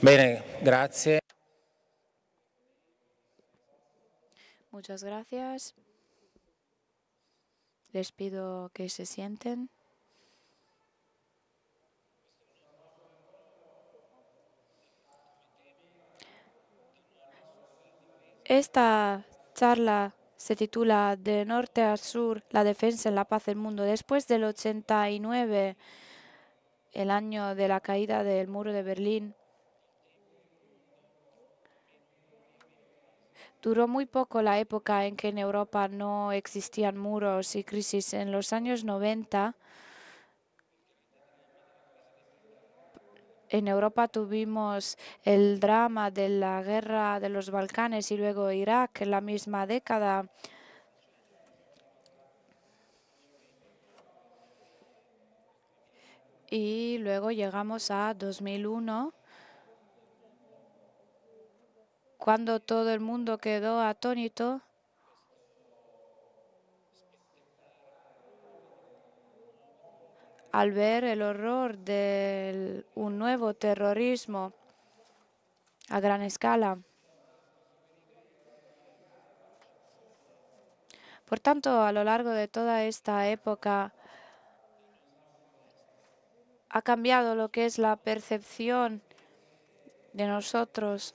Bene, grazie. Muchas gracias. Les pido que se sienten. Esta charla se titula De norte a sur, la defensa en la paz del mundo. Después del 89, el año de la caída del muro de Berlín, duró muy poco la época en que en Europa no existían muros y crisis. En los años 90, en Europa tuvimos el drama de la guerra de los Balcanes y luego Irak en la misma década. Y luego llegamos a 2001, cuando todo el mundo quedó atónito al ver el horror de un nuevo terrorismo a gran escala. Por tanto, a lo largo de toda esta época ha cambiado lo que es la percepción de nosotros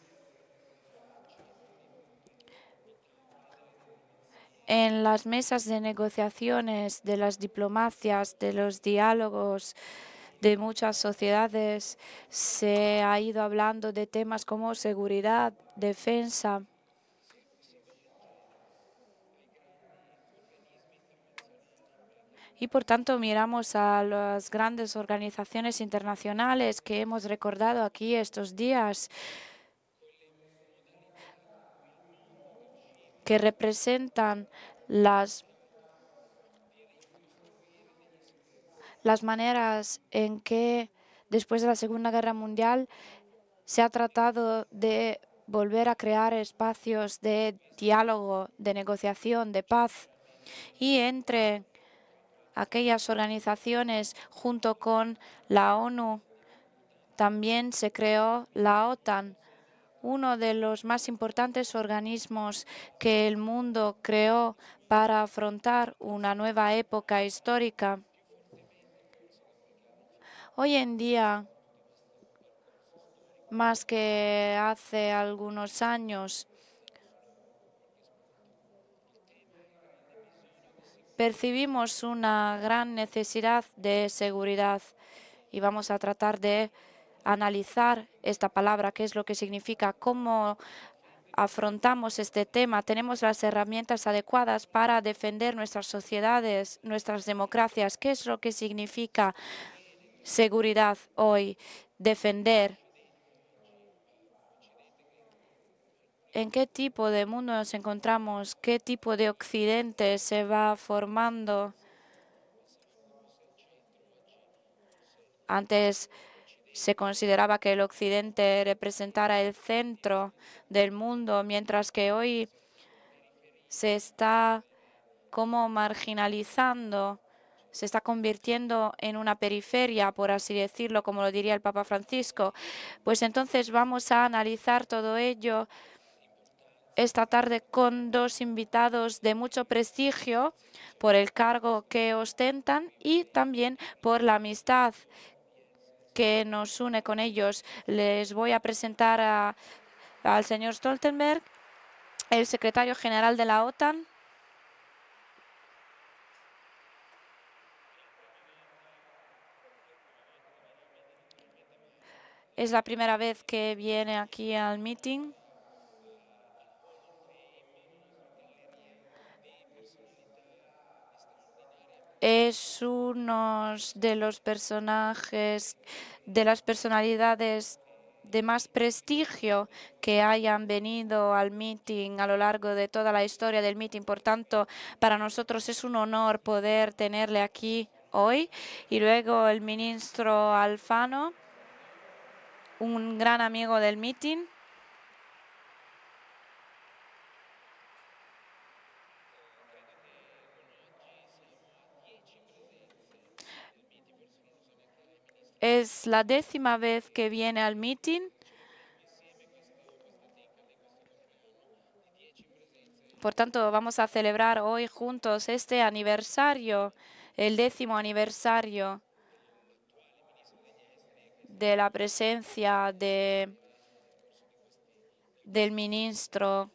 en las mesas de negociaciones, de las diplomacias, de los diálogos de muchas sociedades. Se ha ido hablando de temas como seguridad, defensa. Y por tanto miramos a las grandes organizaciones internacionales que hemos recordado aquí estos días, que representan las maneras en que después de la Segunda Guerra Mundial se ha tratado de volver a crear espacios de diálogo, de negociación, de paz. Y entre aquellas organizaciones, junto con la ONU, también se creó la OTAN, uno de los más importantes organismos que el mundo creó para afrontar una nueva época histórica. Hoy en día, más que hace algunos años, percibimos una gran necesidad de seguridad y vamos a tratar de analizar esta palabra, qué es lo que significa, cómo afrontamos este tema. Tenemos las herramientas adecuadas para defender nuestras sociedades, nuestras democracias. ¿Qué es lo que significa seguridad hoy? Defender. ¿En qué tipo de mundo nos encontramos? ¿Qué tipo de occidente se va formando? Antes se consideraba que el occidente representara el centro del mundo, mientras que hoy se está como marginalizando, se está convirtiendo en una periferia, por así decirlo, como lo diría el Papa Francisco. Pues entonces vamos a analizar todo ello esta tarde con dos invitados de mucho prestigio por el cargo que ostentan y también por la amistad que nos une con ellos. Les voy a presentar al señor Stoltenberg, el secretario general de la OTAN. Es la primera vez que viene aquí al meeting. Es uno de los personajes, de las personalidades de más prestigio que hayan venido al meeting a lo largo de toda la historia del meeting. Por tanto, para nosotros es un honor poder tenerle aquí hoy. Y luego el ministro Alfano, un gran amigo del meeting. Es la 10ª vez que viene al meeting. Por tanto, vamos a celebrar hoy juntos este aniversario, el 10º aniversario de la presencia del ministro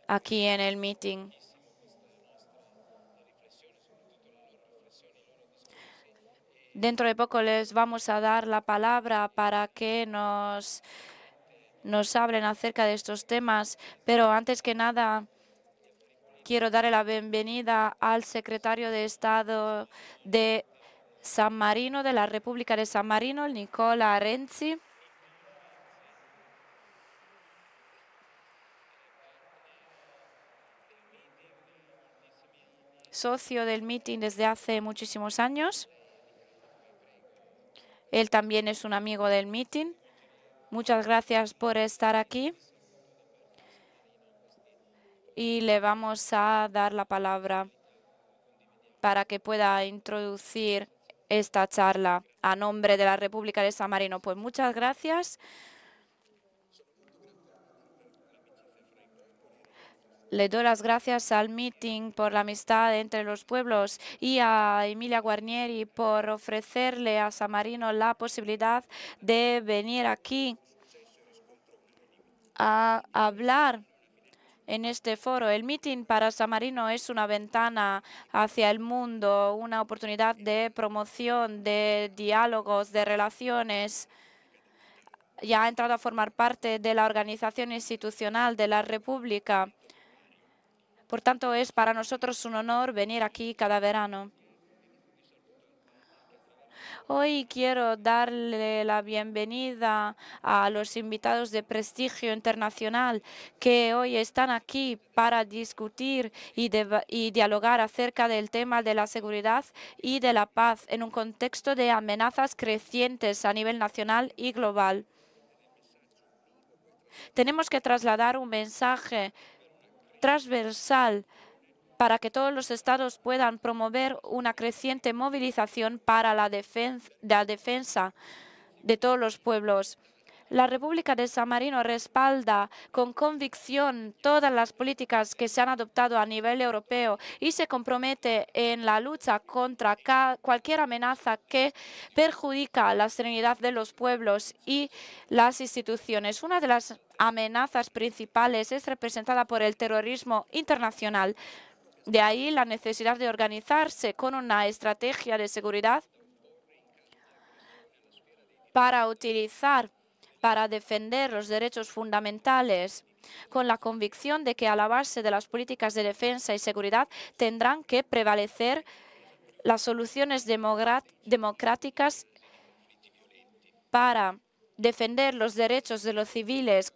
aquí en el meeting. Dentro de poco les vamos a dar la palabra para que nos hablen acerca de estos temas, pero antes que nada quiero darle la bienvenida al secretario de Estado de San Marino, de la República de San Marino, Nicola Renzi. Socio del meeting desde hace muchísimos años. Él también es un amigo del meeting. Muchas gracias por estar aquí. Y le vamos a dar la palabra para que pueda introducir esta charla a nombre de la República de San Marino. Pues muchas gracias. Le doy las gracias al meeting por la amistad entre los pueblos y a Emilia Guarnieri por ofrecerle a San Marino la posibilidad de venir aquí a hablar en este foro. El meeting para San Marino es una ventana hacia el mundo, una oportunidad de promoción, de diálogos, de relaciones. Ya ha entrado a formar parte de la organización institucional de la República. Por tanto, es para nosotros un honor venir aquí cada verano. Hoy quiero darle la bienvenida a los invitados de prestigio internacional que hoy están aquí para discutir y dialogar acerca del tema de la seguridad y de la paz en un contexto de amenazas crecientes a nivel nacional y global. Tenemos que trasladar un mensaje transversal para que todos los estados puedan promover una creciente movilización para la defensa de todos los pueblos. La República de San Marino respalda con convicción todas las políticas que se han adoptado a nivel europeo y se compromete en la lucha contra cualquier amenaza que perjudica la serenidad de los pueblos y las instituciones. Una de las amenazas principales es representada por el terrorismo internacional. De ahí la necesidad de organizarse con una estrategia de seguridad para defender los derechos fundamentales, con la convicción de que a la base de las políticas de defensa y seguridad tendrán que prevalecer las soluciones democráticas para defender los derechos de los civiles.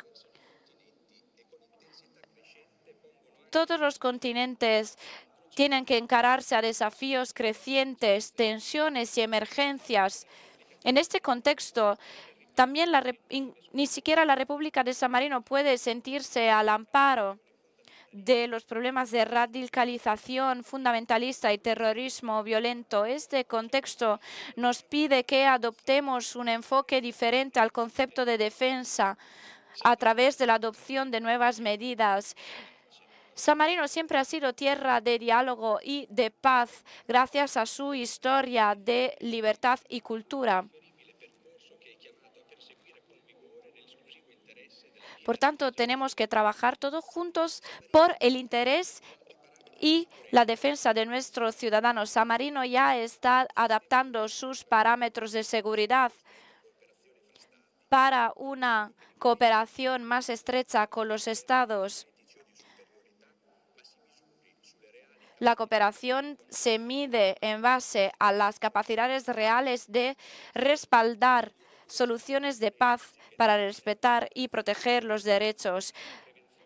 Todos los continentes tienen que encararse a desafíos crecientes, tensiones y emergencias. En este contexto, también ni siquiera la República de San Marino puede sentirse al amparo de los problemas de radicalización fundamentalista y terrorismo violento. Este contexto nos pide que adoptemos un enfoque diferente al concepto de defensa a través de la adopción de nuevas medidas. San Marino siempre ha sido tierra de diálogo y de paz gracias a su historia de libertad y cultura. Por tanto, tenemos que trabajar todos juntos por el interés y la defensa de nuestros ciudadanos. San Marino ya está adaptando sus parámetros de seguridad para una cooperación más estrecha con los estados. La cooperación se mide en base a las capacidades reales de respaldar soluciones de paz para respetar y proteger los derechos.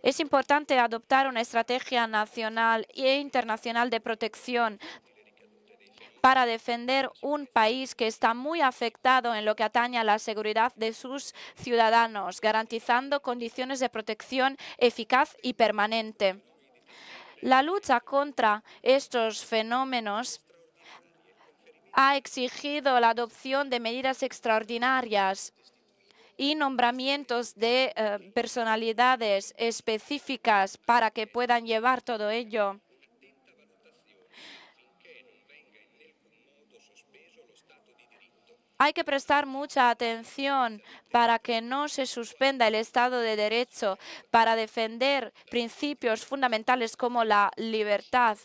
Es importante adoptar una estrategia nacional e internacional de protección para defender un país que está muy afectado en lo que atañe a la seguridad de sus ciudadanos, garantizando condiciones de protección eficaz y permanente. La lucha contra estos fenómenos ha exigido la adopción de medidas extraordinarias y nombramientos de personalidades específicas para que puedan llevar todo ello. Hay que prestar mucha atención para que no se suspenda el Estado de Derecho, para defender principios fundamentales como la libertad.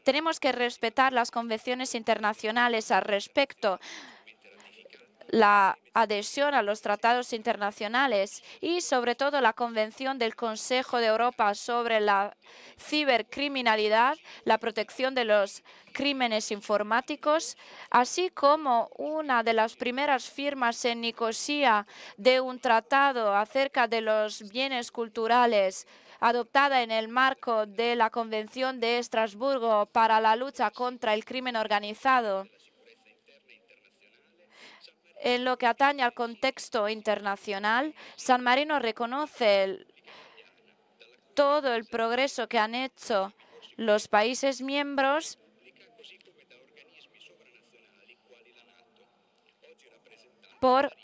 Tenemos que respetar las convenciones internacionales al respecto, la adhesión a los tratados internacionales y sobre todo la Convención del Consejo de Europa sobre la cibercriminalidad, la protección de los crímenes informáticos, así como una de las primeras firmas en Nicosia de un tratado acerca de los bienes culturales adoptada en el marco de la Convención de Estrasburgo para la lucha contra el crimen organizado. En lo que atañe al contexto internacional, San Marino reconoce todo el progreso que han hecho los países miembros por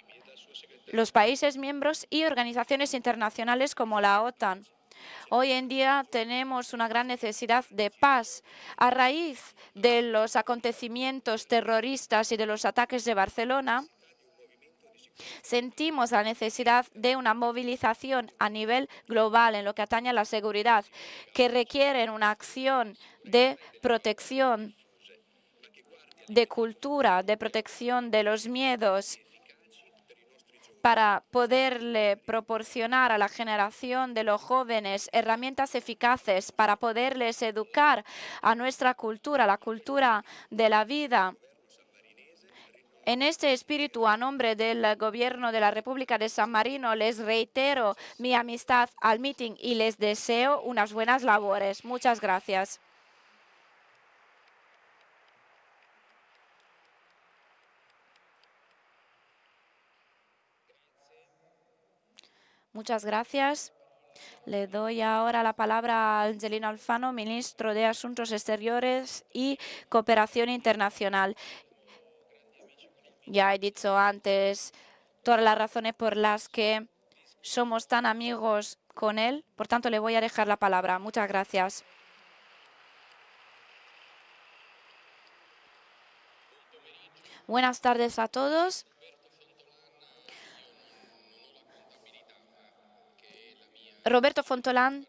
los países miembros y organizaciones internacionales como la OTAN. Hoy en día tenemos una gran necesidad de paz. A raíz de los acontecimientos terroristas y de los ataques de Barcelona, sentimos la necesidad de una movilización a nivel global en lo que atañe a la seguridad, que requieren una acción de protección, de cultura, de protección de los miedos, para poderle proporcionar a la generación de los jóvenes herramientas eficaces para poderles educar a nuestra cultura, la cultura de la vida. En este espíritu, a nombre del Gobierno de la República de San Marino, les reitero mi amistad al meeting y les deseo unas buenas labores. Muchas gracias. Muchas gracias. Le doy ahora la palabra a Angelino Alfano, ministro de Asuntos Exteriores y Cooperación Internacional. Ya he dicho antes todas las razones por las que somos tan amigos con él, por tanto le voy a dejar la palabra. Muchas gracias. Buenas tardes a todos. Roberto Fontolán,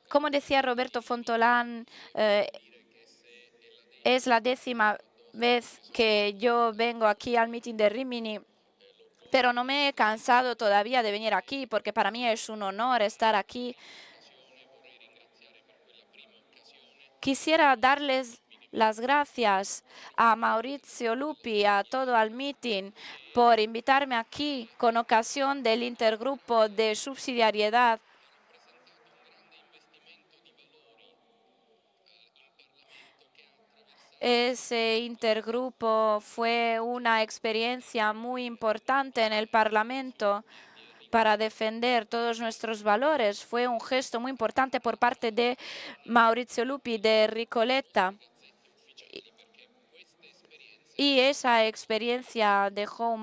como decía Roberto Fontolán, es la 10ª vez que yo vengo aquí al meeting de Rimini, pero no me he cansado todavía de venir aquí porque para mí es un honor estar aquí. Quisiera darles las gracias a Maurizio Lupi, a todo el meeting, por invitarme aquí con ocasión del intergrupo de subsidiariedad. Ese intergrupo fue una experiencia muy importante en el Parlamento para defender todos nuestros valores. Fue un gesto muy importante por parte de Maurizio Lupi, de Ricoletta. Y esa experiencia dejó una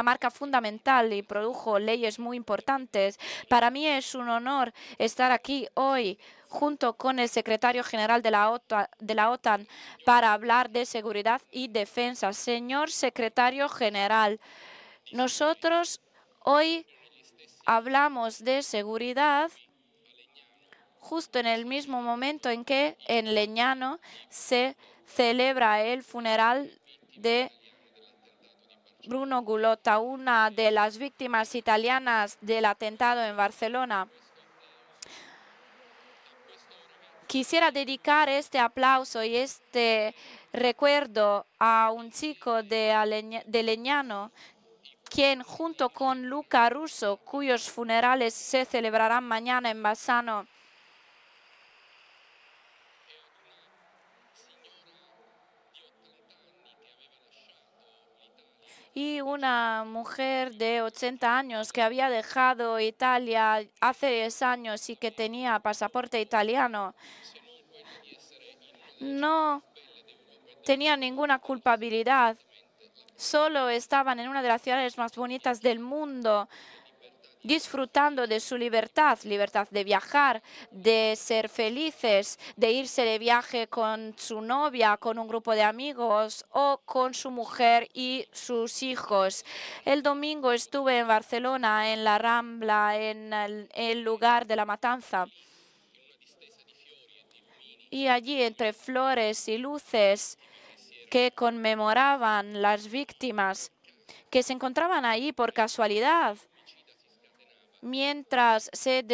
marca fundamental y produjo leyes muy importantes. Para mí es un honor estar aquí hoy junto con el secretario general de la OTAN para hablar de seguridad y defensa. Señor secretario general, nosotros hoy hablamos de seguridad justo en el mismo momento en que en Legnano se celebra el funeral de Bruno Gulotta, una de las víctimas italianas del atentado en Barcelona. Quisiera dedicar este aplauso y este recuerdo a un chico de Legnano, quien junto con Luca Russo, cuyos funerales se celebrarán mañana en Bassano, y una mujer de 80 años que había dejado Italia hace 10 años y que tenía pasaporte italiano. No tenían ninguna culpabilidad. Solo estaban en una de las ciudades más bonitas del mundo, disfrutando de su libertad, libertad de viajar, de ser felices, de irse de viaje con su novia, con un grupo de amigos o con su mujer y sus hijos. El domingo estuve en Barcelona, en la Rambla, en el lugar de la matanza. Y allí, entre flores y luces que conmemoraban las víctimas, que se encontraban ahí por casualidad, mientras se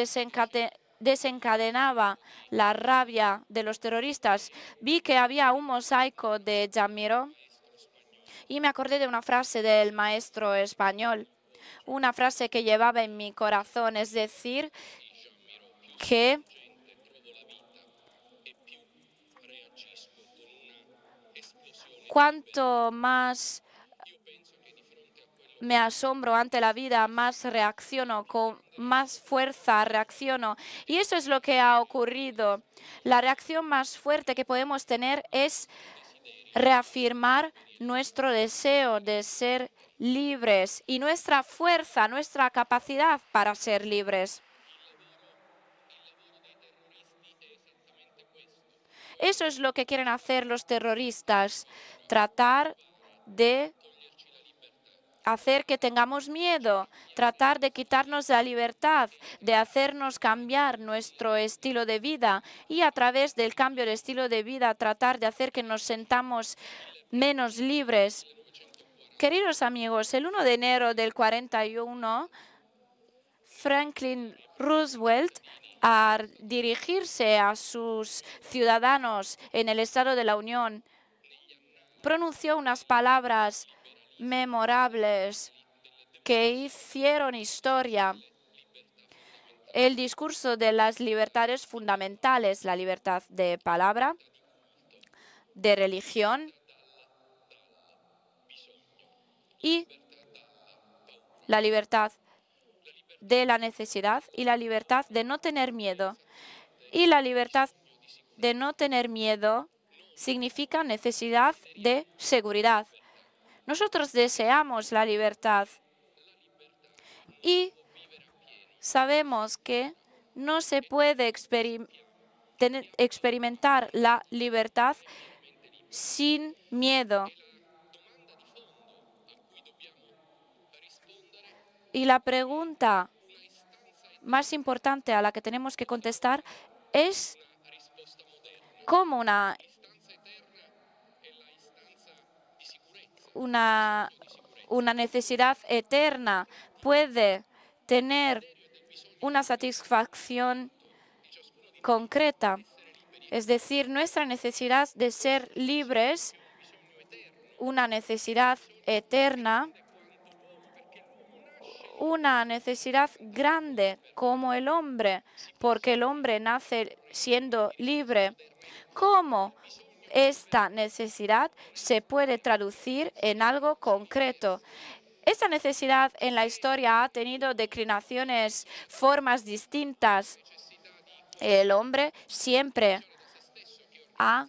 desencadenaba la rabia de los terroristas, vi que había un mosaico de Jean Miró y me acordé de una frase del maestro español, una frase que llevaba en mi corazón, es decir, que cuanto más me asombro ante la vida, más reacciono, con más fuerza reacciono. Y eso es lo que ha ocurrido. La reacción más fuerte que podemos tener es reafirmar nuestro deseo de ser libres y nuestra fuerza, nuestra capacidad para ser libres. Eso es lo que quieren hacer los terroristas, tratar de hacer que tengamos miedo, tratar de quitarnos la libertad, de hacernos cambiar nuestro estilo de vida y a través del cambio de estilo de vida tratar de hacer que nos sentamos menos libres. Queridos amigos, el 1 de enero del 41, Franklin Roosevelt, al dirigirse a sus ciudadanos en el Estado de la Unión, pronunció unas palabras memorables que hicieron historia. El discurso de las libertades fundamentales, la libertad de palabra, de religión y la libertad de la necesidad y la libertad de no tener miedo. Y la libertad de no tener miedo significa necesidad de seguridad. Nosotros deseamos la libertad y sabemos que no se puede experimentar la libertad sin miedo. Y la pregunta más importante a la que tenemos que contestar es cómo una necesidad eterna puede tener una satisfacción concreta. Es decir, nuestra necesidad de ser libres, una necesidad eterna, una necesidad grande como el hombre, porque el hombre nace siendo libre. ¿Cómo esta necesidad se puede traducir en algo concreto? Esta necesidad en la historia ha tenido declinaciones, formas distintas. El hombre siempre ha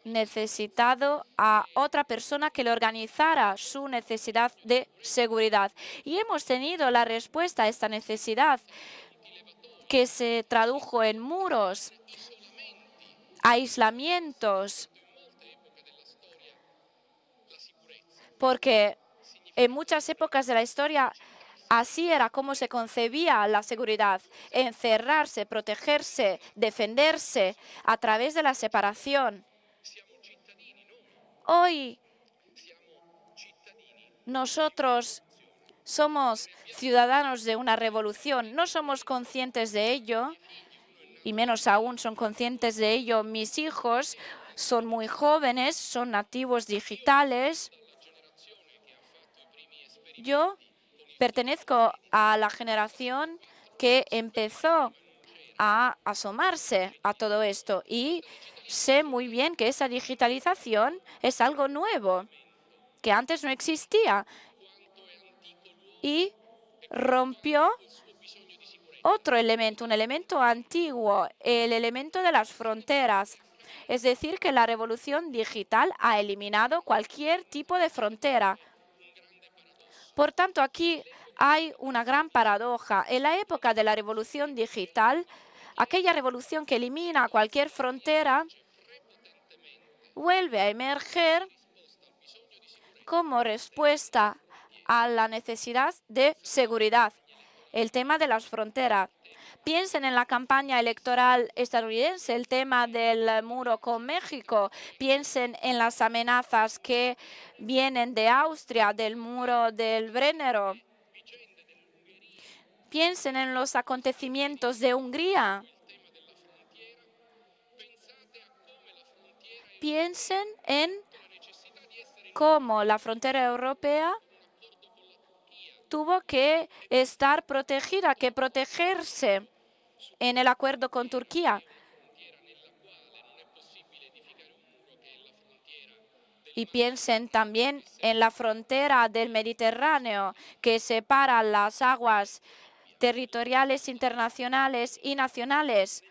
necesitado a otra persona que le organizara su necesidad de seguridad. Y hemos tenido la respuesta a esta necesidad que se tradujo en muros, aislamientos, porque en muchas épocas de la historia así era como se concebía la seguridad, encerrarse, protegerse, defenderse a través de la separación. Hoy nosotros somos ciudadanos de una revolución, no somos conscientes de ello, y menos aún son conscientes de ello mis hijos, son muy jóvenes, son nativos digitales. Yo pertenezco a la generación que empezó a asomarse a todo esto y sé muy bien que esa digitalización es algo nuevo, que antes no existía y rompió otro elemento, un elemento antiguo, el elemento de las fronteras. Es decir, que la revolución digital ha eliminado cualquier tipo de frontera. Por tanto, aquí hay una gran paradoja. En la época de la revolución digital, aquella revolución que elimina cualquier frontera vuelve a emerger como respuesta a la necesidad de seguridad. El tema de las fronteras. Piensen en la campaña electoral estadounidense, el tema del muro con México. Piensen en las amenazas que vienen de Austria, del muro del Brennero. Piensen en los acontecimientos de Hungría. Piensen en cómo la frontera europea tuvo que estar protegida, que protegerse en el acuerdo con Turquía. Y piensen también en la frontera del Mediterráneo que separa las aguas territoriales internacionales y nacionales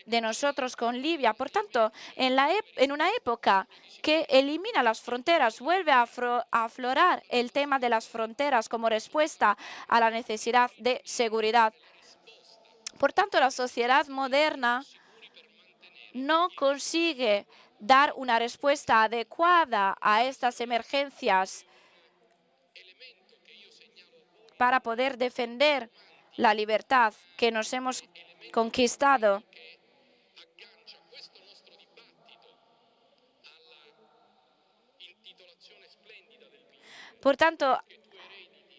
de nosotros con Libia. Por tanto, en una época que elimina las fronteras, vuelve a aflorar el tema de las fronteras como respuesta a la necesidad de seguridad. Por tanto, la sociedad moderna no consigue dar una respuesta adecuada a estas emergencias para poder defender la libertad que nos hemos conquistado. Por tanto,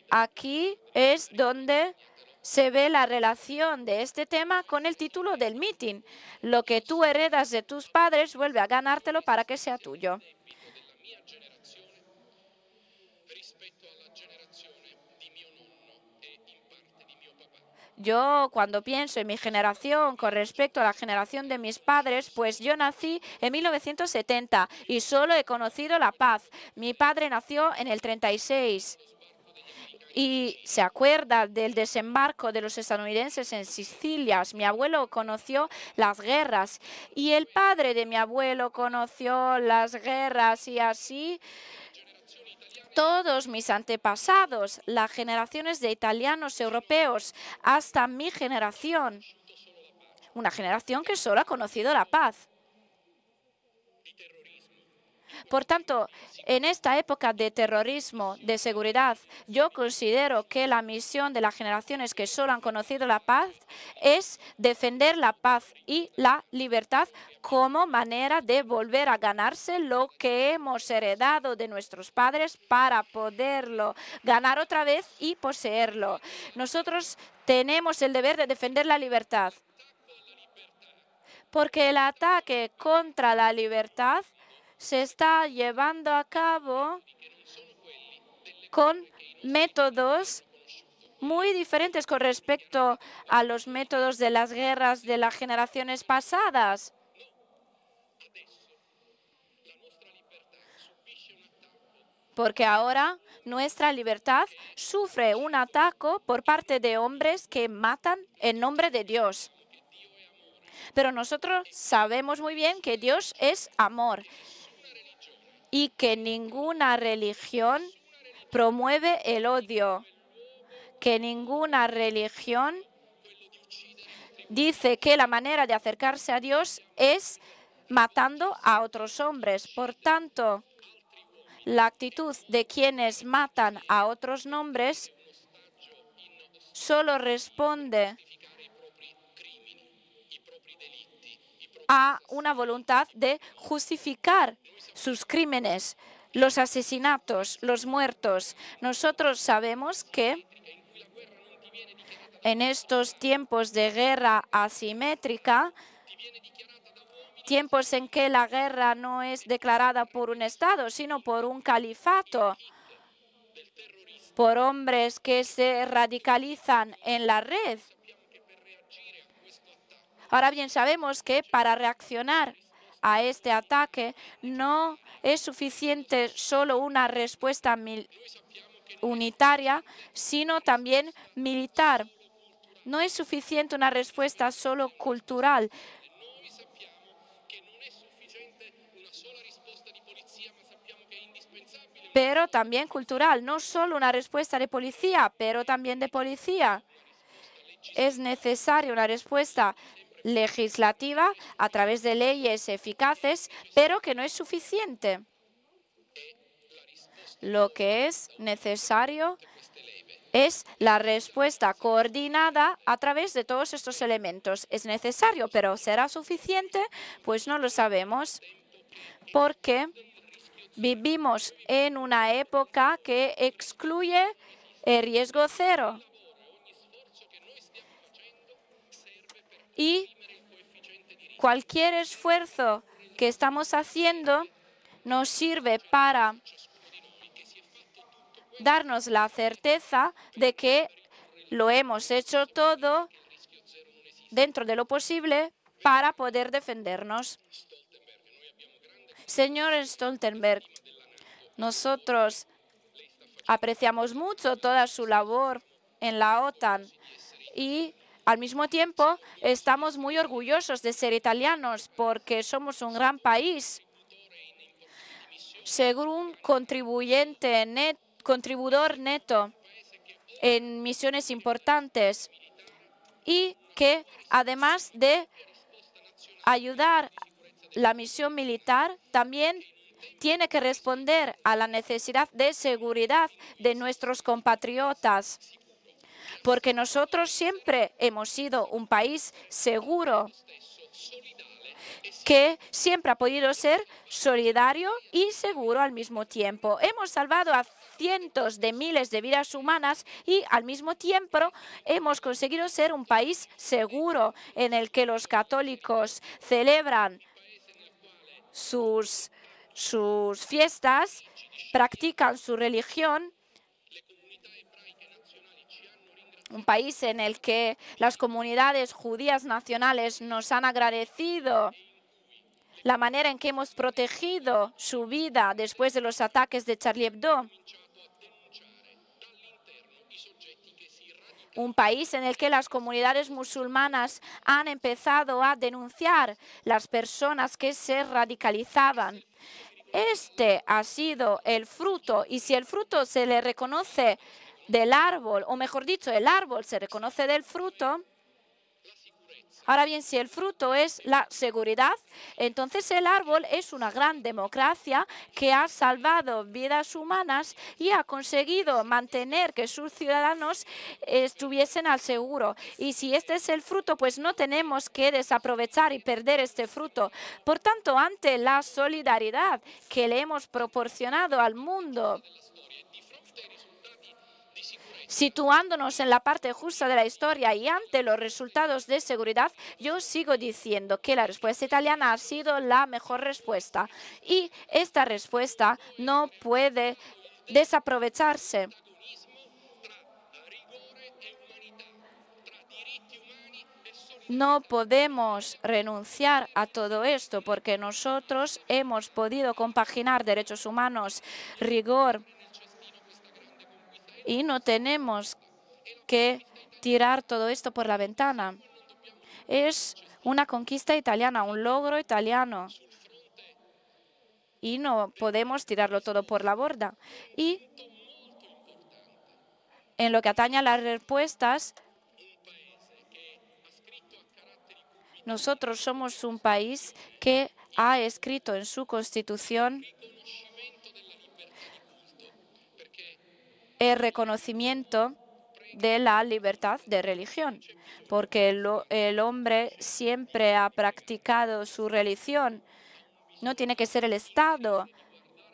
aquí es donde se ve la relación de este tema con el título del mitin. Lo que tú heredas de tus padres, vuelve a ganártelo para que sea tuyo. Yo, cuando pienso en mi generación con respecto a la generación de mis padres, pues yo nací en 1970 y solo he conocido la paz. Mi padre nació en el 36 y se acuerda del desembarco de los estadounidenses en Sicilia. Mi abuelo conoció las guerras y el padre de mi abuelo conoció las guerras y así todos mis antepasados, las generaciones de italianos europeos, hasta mi generación, una generación que solo ha conocido la paz. Por tanto, en esta época de terrorismo, de seguridad, yo considero que la misión de las generaciones que solo han conocido la paz es defender la paz y la libertad como manera de volver a ganarse lo que hemos heredado de nuestros padres para poderlo ganar otra vez y poseerlo. Nosotros tenemos el deber de defender la libertad, porque el ataque contra la libertad se está llevando a cabo con métodos muy diferentes con respecto a los métodos de las guerras de las generaciones pasadas. Porque ahora nuestra libertad sufre un ataque por parte de hombres que matan en nombre de Dios. Pero nosotros sabemos muy bien que Dios es amor y que ninguna religión promueve el odio, que ninguna religión dice que la manera de acercarse a Dios es matando a otros hombres. Por tanto, la actitud de quienes matan a otros hombres solo responde a una voluntad de justificar sus crímenes, los asesinatos, los muertos. Nosotros sabemos que en estos tiempos de guerra asimétrica, tiempos en que la guerra no es declarada por un Estado, sino por un califato, por hombres que se radicalizan en la red. Ahora bien, sabemos que para reaccionar a este ataque no es suficiente solo una respuesta unitaria, sino también militar. No es suficiente una respuesta solo cultural. pero también cultural. No solo una respuesta de policía, pero también de policía. Es necesaria una respuesta legislativa a través de leyes eficaces, pero que no es suficiente. Lo que es necesario es la respuesta coordinada a través de todos estos elementos. Es necesario, pero ¿será suficiente? Pues no lo sabemos, porque vivimos en una época que excluye el riesgo cero. Y cualquier esfuerzo que estamos haciendo nos sirve para darnos la certeza de que lo hemos hecho todo dentro de lo posible para poder defendernos. Señor Stoltenberg, nosotros apreciamos mucho toda su labor en la OTAN y al mismo tiempo estamos muy orgullosos de ser italianos porque somos un gran país. Según contribuidor neto en misiones importantes y que además de ayudar la misión militar, también tiene que responder a la necesidad de seguridad de nuestros compatriotas, porque nosotros siempre hemos sido un país seguro, que siempre ha podido ser solidario y seguro al mismo tiempo. Hemos salvado a cientos de miles de vidas humanas y al mismo tiempo hemos conseguido ser un país seguro en el que los católicos celebran sus fiestas, practican su religión. Un país en el que las comunidades judías nacionales nos han agradecido la manera en que hemos protegido su vida después de los ataques de Charlie Hebdo. Un país en el que las comunidades musulmanas han empezado a denunciar las personas que se radicalizaban. Este ha sido el fruto, y si el fruto se le reconoce del árbol, o mejor dicho, el árbol se reconoce del fruto. Ahora bien, si el fruto es la seguridad, entonces el árbol es una gran democracia que ha salvado vidas humanas y ha conseguido mantener que sus ciudadanos estuviesen al seguro. Y si este es el fruto, pues no tenemos que desaprovechar y perder este fruto. Por tanto, ante la solidaridad que le hemos proporcionado al mundo, situándonos en la parte justa de la historia y ante los resultados de seguridad, yo sigo diciendo que la respuesta italiana ha sido la mejor respuesta. Y esta respuesta no puede desaprovecharse. No podemos renunciar a todo esto porque nosotros hemos podido compaginar derechos humanos, rigor, y no tenemos que tirar todo esto por la ventana. Es una conquista italiana, un logro italiano. Y no podemos tirarlo todo por la borda. Y en lo que atañe a las respuestas, nosotros somos un país que ha escrito en su Constitución el reconocimiento de la libertad de religión, porque el hombre siempre ha practicado su religión. No tiene que ser el Estado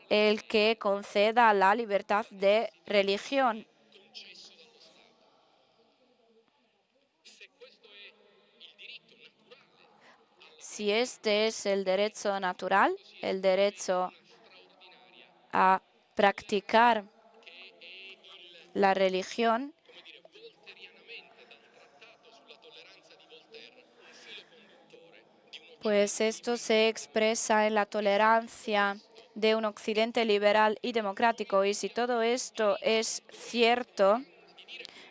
el que conceda la libertad de religión. Si este es el derecho natural, el derecho a practicar la religión, pues esto se expresa en la tolerancia de un occidente liberal y democrático. Y si todo esto es cierto,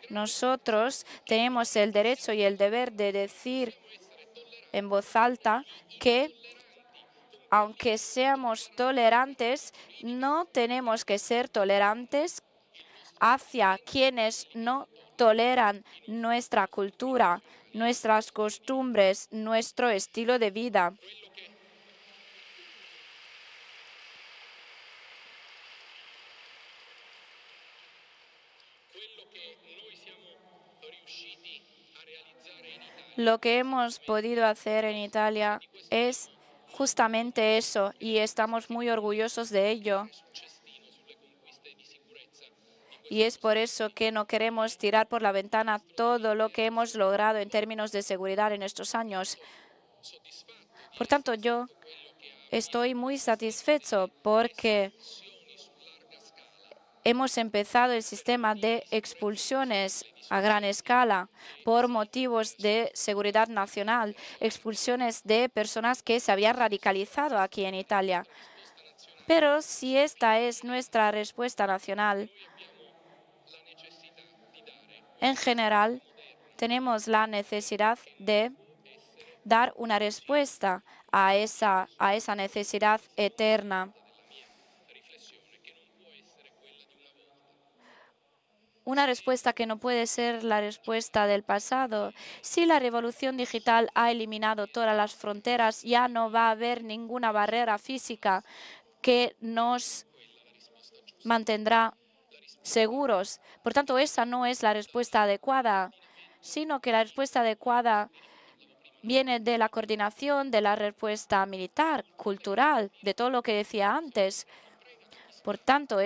nosotros tenemos el derecho y el deber de decir en voz alta que aunque seamos tolerantes, no tenemos que ser tolerantes hacia quienes no toleran nuestra cultura, nuestras costumbres, nuestro estilo de vida. Lo que hemos podido hacer en Italia es justamente eso y estamos muy orgullosos de ello. Y es por eso que no queremos tirar por la ventana todo lo que hemos logrado en términos de seguridad en estos años. Por tanto, yo estoy muy satisfecho porque hemos empezado el sistema de expulsiones a gran escala por motivos de seguridad nacional, expulsiones de personas que se habían radicalizado aquí en Italia. Pero si esta es nuestra respuesta nacional, en general, tenemos la necesidad de dar una respuesta a esa necesidad eterna. Una respuesta que no puede ser la respuesta del pasado. Si la revolución digital ha eliminado todas las fronteras, ya no va a haber ninguna barrera física que nos mantendrá seguros. Por tanto, esa no es la respuesta adecuada, sino que la respuesta adecuada viene de la coordinación, de la respuesta militar, cultural, de todo lo que decía antes. Por tanto,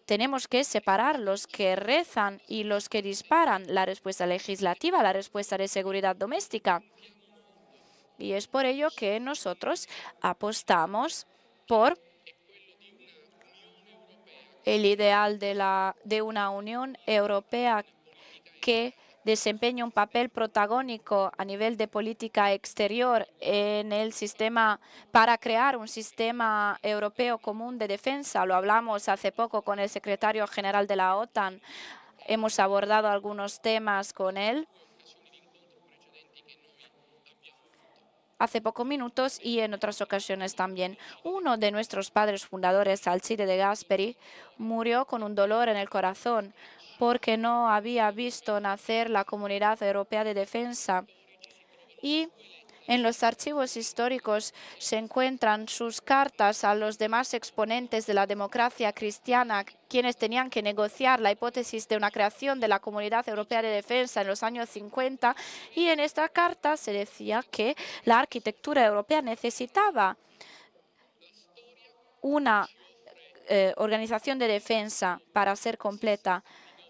tenemos que separar los que rezan y los que disparan, la respuesta legislativa, la respuesta de seguridad doméstica. Y es por ello que nosotros apostamos por el ideal de una Unión Europea que desempeña un papel protagónico a nivel de política exterior en el sistema para crear un sistema europeo común de defensa. Lo hablamos hace poco con el secretario general de la OTAN. Hemos abordado algunos temas con él hace pocos minutos y en otras ocasiones también. Uno de nuestros padres fundadores, Alcide de Gasperi, murió con un dolor en el corazón porque no había visto nacer la Comunidad Europea de Defensa. Y en los archivos históricos se encuentran sus cartas a los demás exponentes de la democracia cristiana, quienes tenían que negociar la hipótesis de una creación de la Comunidad Europea de Defensa en los años 50. Y en esta carta se decía que la arquitectura europea necesitaba una organización de defensa para ser completa.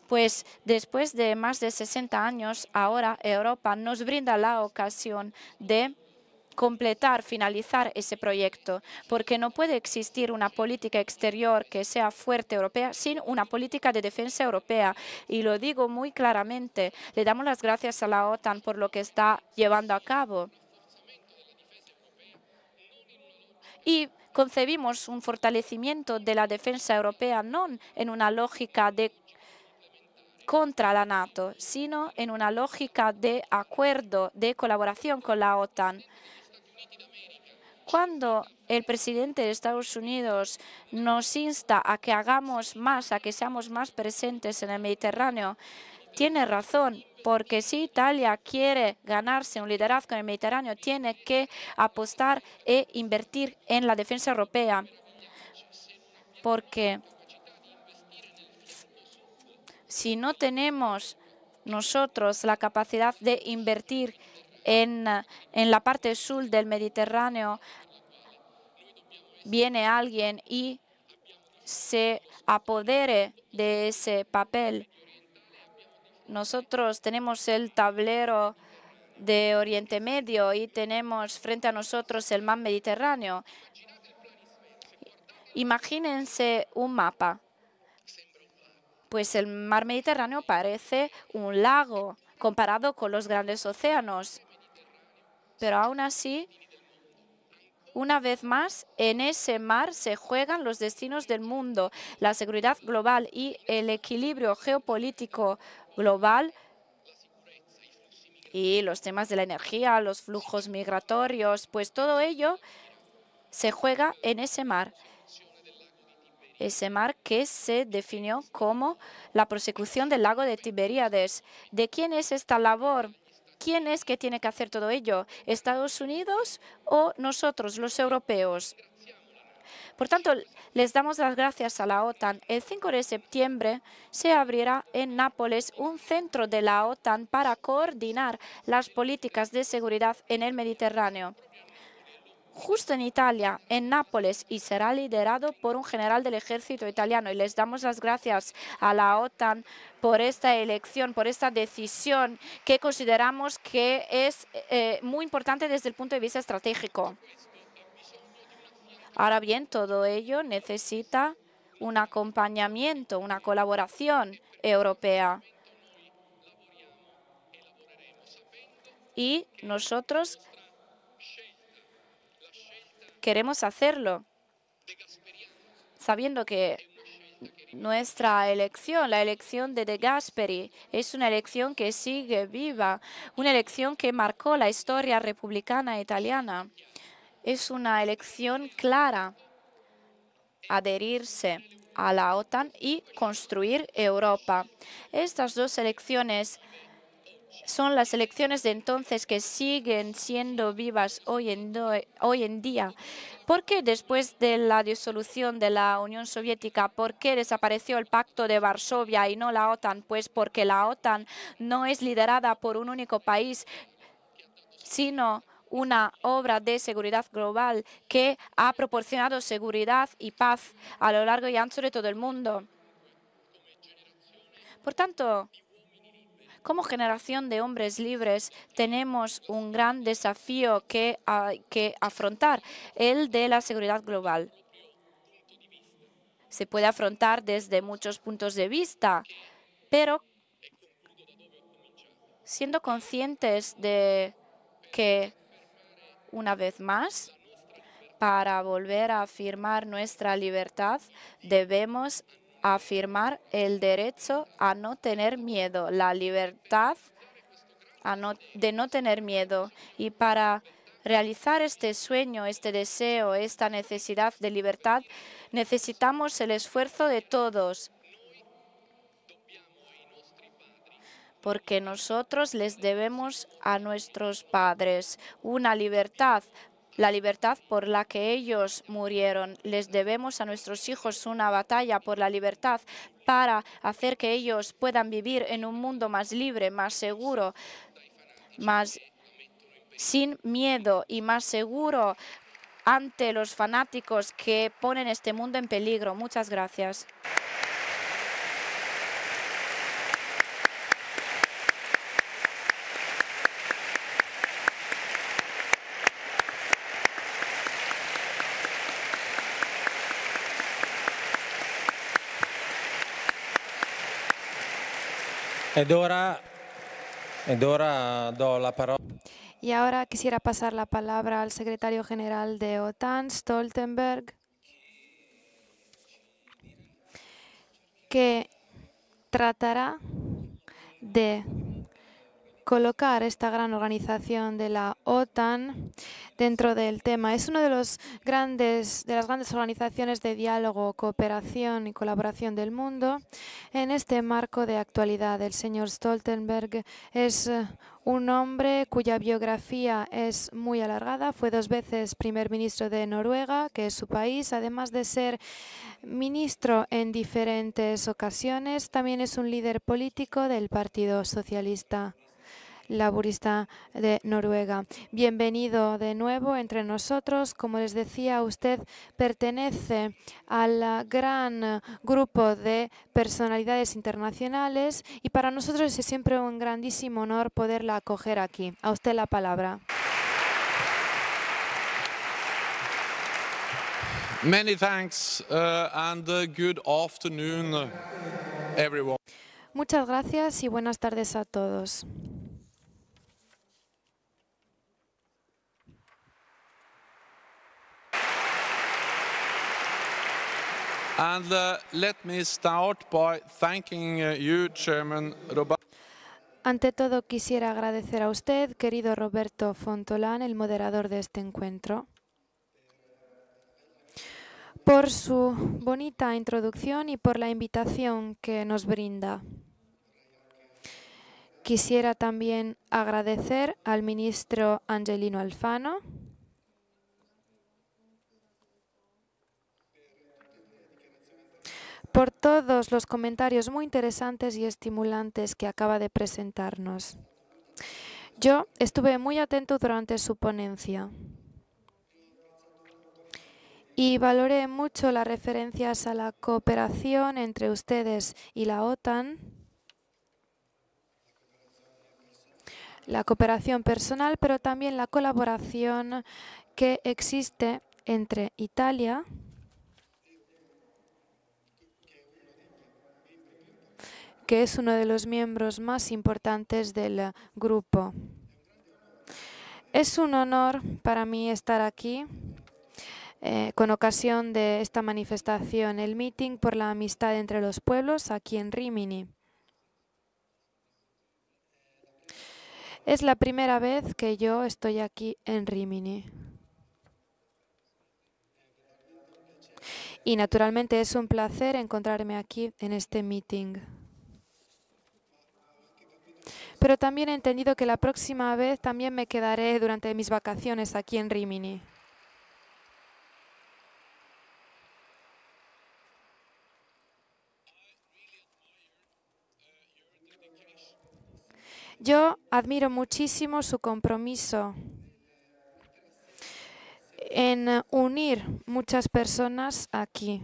Pues después de más de 60 años, ahora Europa nos brinda la ocasión de completar, finalizar ese proyecto, porque no puede existir una política exterior que sea fuerte europea sin una política de defensa europea. Y lo digo muy claramente, le damos las gracias a la OTAN por lo que está llevando a cabo. Y concebimos un fortalecimiento de la defensa europea no en una lógica de contra la NATO, sino en una lógica de acuerdo, de colaboración con la OTAN. Cuando el presidente de Estados Unidos nos insta a que hagamos más, a que seamos más presentes en el Mediterráneo, tiene razón, porque si Italia quiere ganarse un liderazgo en el Mediterráneo, tiene que apostar e invertir en la defensa europea, porque si no tenemos nosotros la capacidad de invertir en la parte sur del Mediterráneo, viene alguien y se apodere de ese papel. Nosotros tenemos el tablero de Oriente Medio y tenemos frente a nosotros el mar Mediterráneo. Imagínense un mapa. Pues el mar Mediterráneo parece un lago comparado con los grandes océanos. Pero aún así, una vez más, en ese mar se juegan los destinos del mundo, la seguridad global y el equilibrio geopolítico global y los temas de la energía, los flujos migratorios, pues todo ello se juega en ese mar que se definió como la prosecución del lago de Tiberíades. ¿De quién es esta labor? ¿Quién es que tiene que hacer todo ello? ¿Estados Unidos o nosotros, los europeos? Por tanto, les damos las gracias a la OTAN. El 5 de septiembre se abrirá en Nápoles un centro de la OTAN para coordinar las políticas de seguridad en el Mediterráneo, justo en Italia, en Nápoles, y será liderado por un general del ejército italiano. Y les damos las gracias a la OTAN por esta elección, por esta decisión que consideramos que es muy importante desde el punto de vista estratégico. Ahora bien, todo ello necesita un acompañamiento, una colaboración europea. Y nosotros queremos hacerlo, sabiendo que nuestra elección, la elección de Gasperi, es una elección que sigue viva, una elección que marcó la historia republicana italiana. Es una elección clara, adherirse a la OTAN y construir Europa. Estas dos elecciones son las elecciones de entonces que siguen siendo vivas hoy en día. ¿Por qué después de la disolución de la Unión Soviética, por qué desapareció el Pacto de Varsovia y no la OTAN? Pues porque la OTAN no es liderada por un único país, sino una obra de seguridad global que ha proporcionado seguridad y paz a lo largo y ancho de todo el mundo. Por tanto, como generación de hombres libres tenemos un gran desafío que afrontar, el de la seguridad global. Se puede afrontar desde muchos puntos de vista, pero siendo conscientes de que, una vez más, para volver a afirmar nuestra libertad, debemos afirmar el derecho a no tener miedo, la libertad de no tener miedo. Y para realizar este sueño, este deseo, esta necesidad de libertad, necesitamos el esfuerzo de todos, porque nosotros les debemos a nuestros padres una libertad, la libertad por la que ellos murieron. Les debemos a nuestros hijos una batalla por la libertad para hacer que ellos puedan vivir en un mundo más libre, más seguro, más sin miedo y más seguro ante los fanáticos que ponen este mundo en peligro. Muchas gracias. Y ahora quisiera pasar la palabra al secretario general de OTAN, Stoltenberg, que tratará de colocar esta gran organización de la OTAN dentro del tema. Es una de las grandes organizaciones de diálogo, cooperación y colaboración del mundo. En este marco de actualidad, el señor Stoltenberg es un hombre cuya biografía es muy alargada. Fue 2 veces primer ministro de Noruega, que es su país, además de ser ministro en diferentes ocasiones. También es un líder político del Partido Socialista Laborista de Noruega. Bienvenido de nuevo entre nosotros. Como les decía, usted pertenece al gran grupo de personalidades internacionales y para nosotros es siempre un grandísimo honor poderla acoger aquí. A usted la palabra. Many thanks and good afternoon, everyone. Muchas gracias y buenas tardes a todos. And let me start by thanking you, Chairman Roberto. Ante todo, quisiera agradecer a usted, querido Roberto Fontolán, el moderador de este encuentro. por su bonita introducción y por la invitación que nos brinda. Quisiera también agradecer al ministro Angelino Alfano por todos los comentarios muy interesantes y estimulantes que acaba de presentarnos. Yo estuve muy atento durante su ponencia y valoré mucho las referencias a la cooperación entre ustedes y la OTAN, la cooperación personal, pero también la colaboración que existe entre Italia que es uno de los miembros más importantes del grupo. Es un honor para mí estar aquí con ocasión de esta manifestación, el Meeting por la Amistad entre los Pueblos, aquí en Rímini. Es la primera vez que yo estoy aquí en Rímini. Y naturalmente es un placer encontrarme aquí en este meeting. Pero también he entendido que la próxima vez también me quedaré durante mis vacaciones aquí en Rímini. Yo admiro muchísimo su compromiso en unir muchas personas aquí,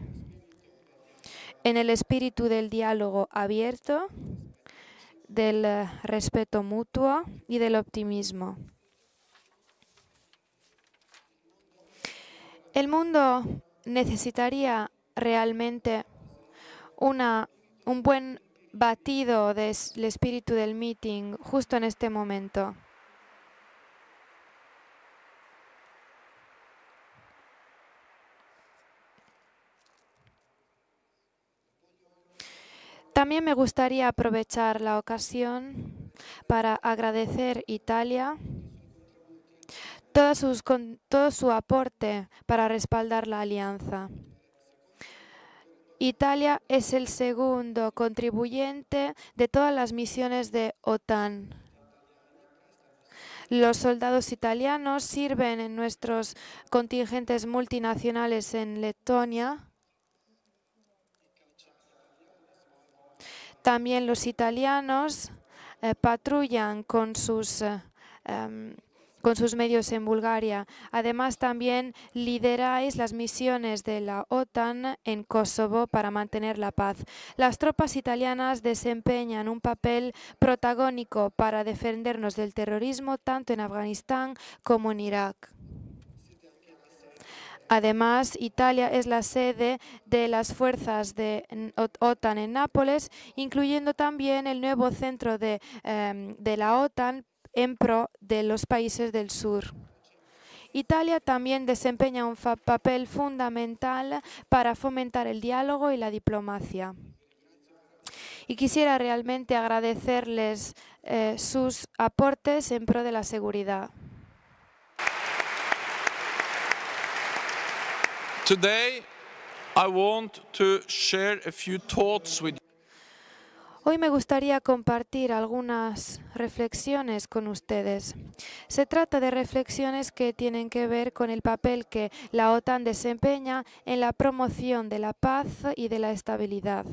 en el espíritu del diálogo abierto, del respeto mutuo y del optimismo. El mundo necesitaría realmente un buen batido del espíritu del meeting justo en este momento. También me gustaría aprovechar la ocasión para agradecer a Italia todo su aporte para respaldar la alianza. Italia es el segundo contribuyente de todas las misiones de OTAN. Los soldados italianos sirven en nuestros contingentes multinacionales en Letonia. También los italianos patrullan con sus medios en Bulgaria. Además, también lideráis las misiones de la OTAN en Kosovo para mantener la paz. Las tropas italianas desempeñan un papel protagónico para defendernos del terrorismo tanto en Afganistán como en Irak. Además, Italia es la sede de las fuerzas de OTAN en Nápoles, incluyendo también el nuevo centro de la OTAN en pro de los países del sur. Italia también desempeña un papel fundamental para fomentar el diálogo y la diplomacia. Y quisiera realmente agradecerles sus aportes en pro de la seguridad. Today, I want to share a few thoughts with you. Hoy me gustaría compartir algunas reflexiones con ustedes. Se trata de reflexiones que tienen que ver con el papel que la OTAN desempeña en la promoción de la paz y de la estabilidad.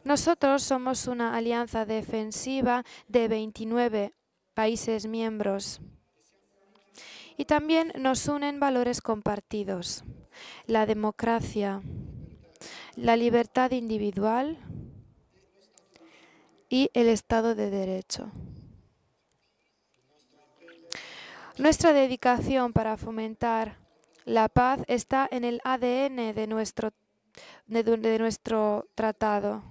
Nosotros somos una alianza defensiva de 29 países miembros. Y también nos unen valores compartidos: la democracia, la libertad individual y el Estado de Derecho. Nuestra dedicación para fomentar la paz está en el ADN de nuestro tratado.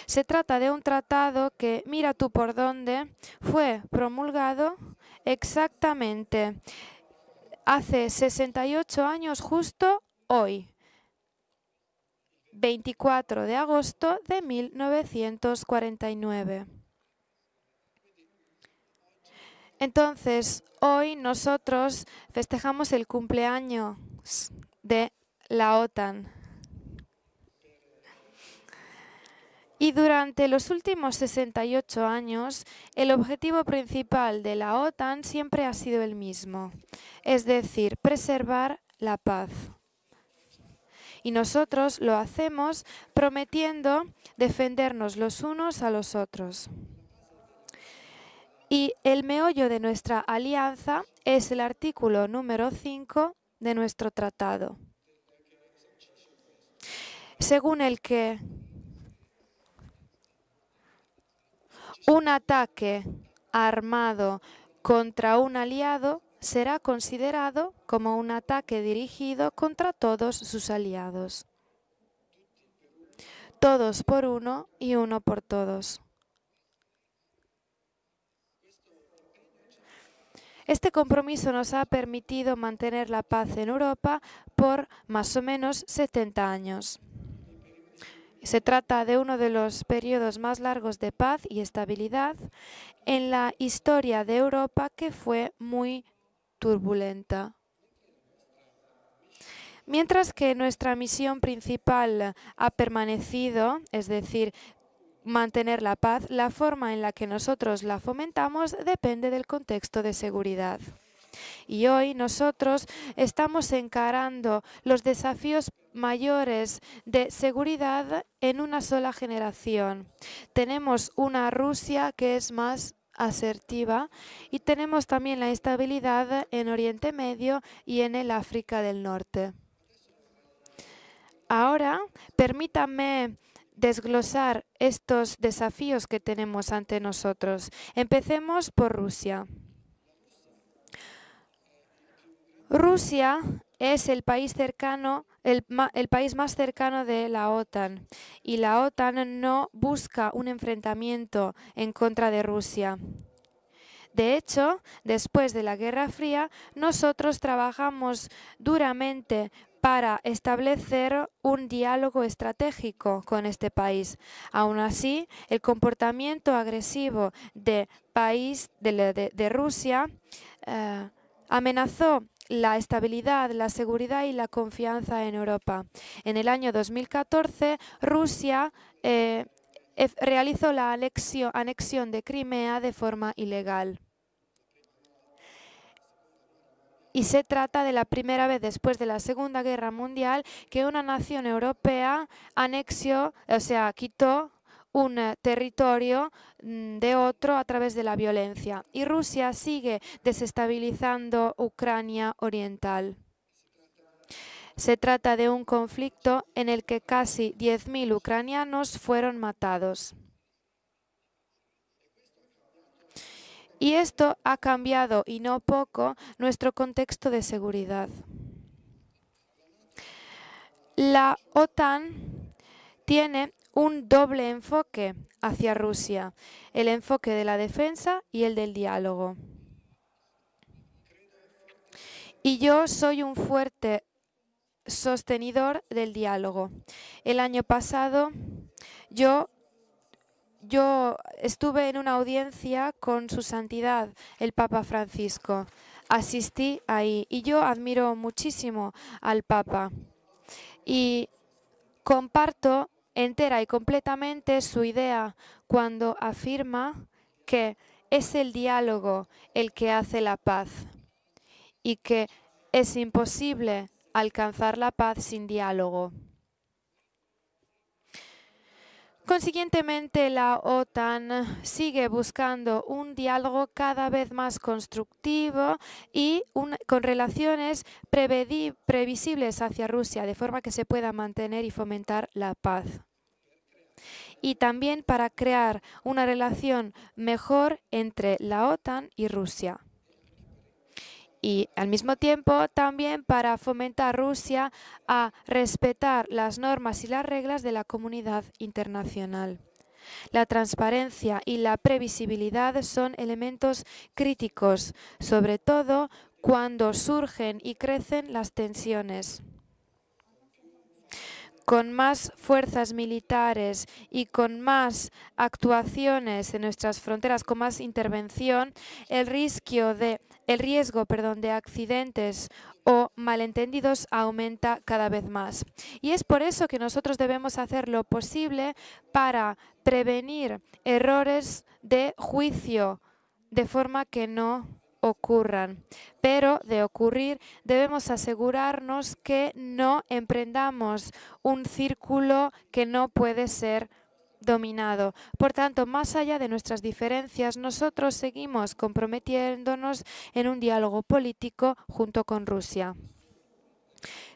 Se trata de un tratado que, mira tú por dónde, fue promulgado exactamente hace 68 años justo hoy, 24 de agosto de 1949. Entonces, hoy nosotros festejamos el cumpleaños de la OTAN. Y durante los últimos 68 años, el objetivo principal de la OTAN siempre ha sido el mismo, es decir, preservar la paz. Y nosotros lo hacemos prometiendo defendernos los unos a los otros. Y el meollo de nuestra alianza es el artículo número 5 de nuestro tratado, según el que un ataque armado contra un aliado será considerado como un ataque dirigido contra todos sus aliados. Todos por uno y uno por todos. Este compromiso nos ha permitido mantener la paz en Europa por más o menos 70 años. Se trata de uno de los periodos más largos de paz y estabilidad en la historia de Europa, que fue muy turbulenta. Mientras que nuestra misión principal ha permanecido, es decir, mantener la paz, la forma en la que nosotros la fomentamos depende del contexto de seguridad. Y hoy nosotros estamos encarando los desafíos mayores de seguridad en una sola generación. Tenemos una Rusia que es más asertiva y tenemos también la instabilidad en Oriente Medio y en el África del Norte. Ahora, permítanme desglosar estos desafíos que tenemos ante nosotros. Empecemos por Rusia. Rusia es el país cercano, el país más cercano de la OTAN, y la OTAN no busca un enfrentamiento en contra de Rusia. De hecho, después de la Guerra Fría, nosotros trabajamos duramente para establecer un diálogo estratégico con este país. Aún así, el comportamiento agresivo de Rusia amenazó la estabilidad, la seguridad y la confianza en Europa. En el año 2014, Rusia realizó la anexión de Crimea de forma ilegal. Y se trata de la primera vez después de la Segunda Guerra Mundial que una nación europea quitó un territorio de otro a través de la violencia. Y Rusia sigue desestabilizando Ucrania Oriental. Se trata de un conflicto en el que casi 10.000 ucranianos fueron matados. Y esto ha cambiado, y no poco, nuestro contexto de seguridad. La OTAN tiene un doble enfoque hacia Rusia, el enfoque de la defensa y el del diálogo. Y yo soy un fuerte sostenidor del diálogo. El año pasado yo estuve en una audiencia con Su Santidad, el Papa Francisco. Asistí ahí y yo admiro muchísimo al Papa y comparto entera y completamente su idea cuando afirma que es el diálogo el que hace la paz y que es imposible alcanzar la paz sin diálogo. Consiguientemente, la OTAN sigue buscando un diálogo cada vez más constructivo y con relaciones previsibles hacia Rusia, de forma que se pueda mantener y fomentar la paz. Y también para crear una relación mejor entre la OTAN y Rusia. Y al mismo tiempo también para fomentar a Rusia a respetar las normas y las reglas de la comunidad internacional. La transparencia y la previsibilidad son elementos críticos, sobre todo cuando surgen y crecen las tensiones. Con más fuerzas militares y con más actuaciones en nuestras fronteras, con más intervención, el riesgo de el riesgo, de accidentes o malentendidos aumenta cada vez más. Y es por eso que nosotros debemos hacer lo posible para prevenir errores de juicio de forma que no ocurran. Pero de ocurrir debemos asegurarnos que no emprendamos un círculo que no puede ser dominado. Por tanto, más allá de nuestras diferencias, nosotros seguimos comprometiéndonos en un diálogo político junto con Rusia.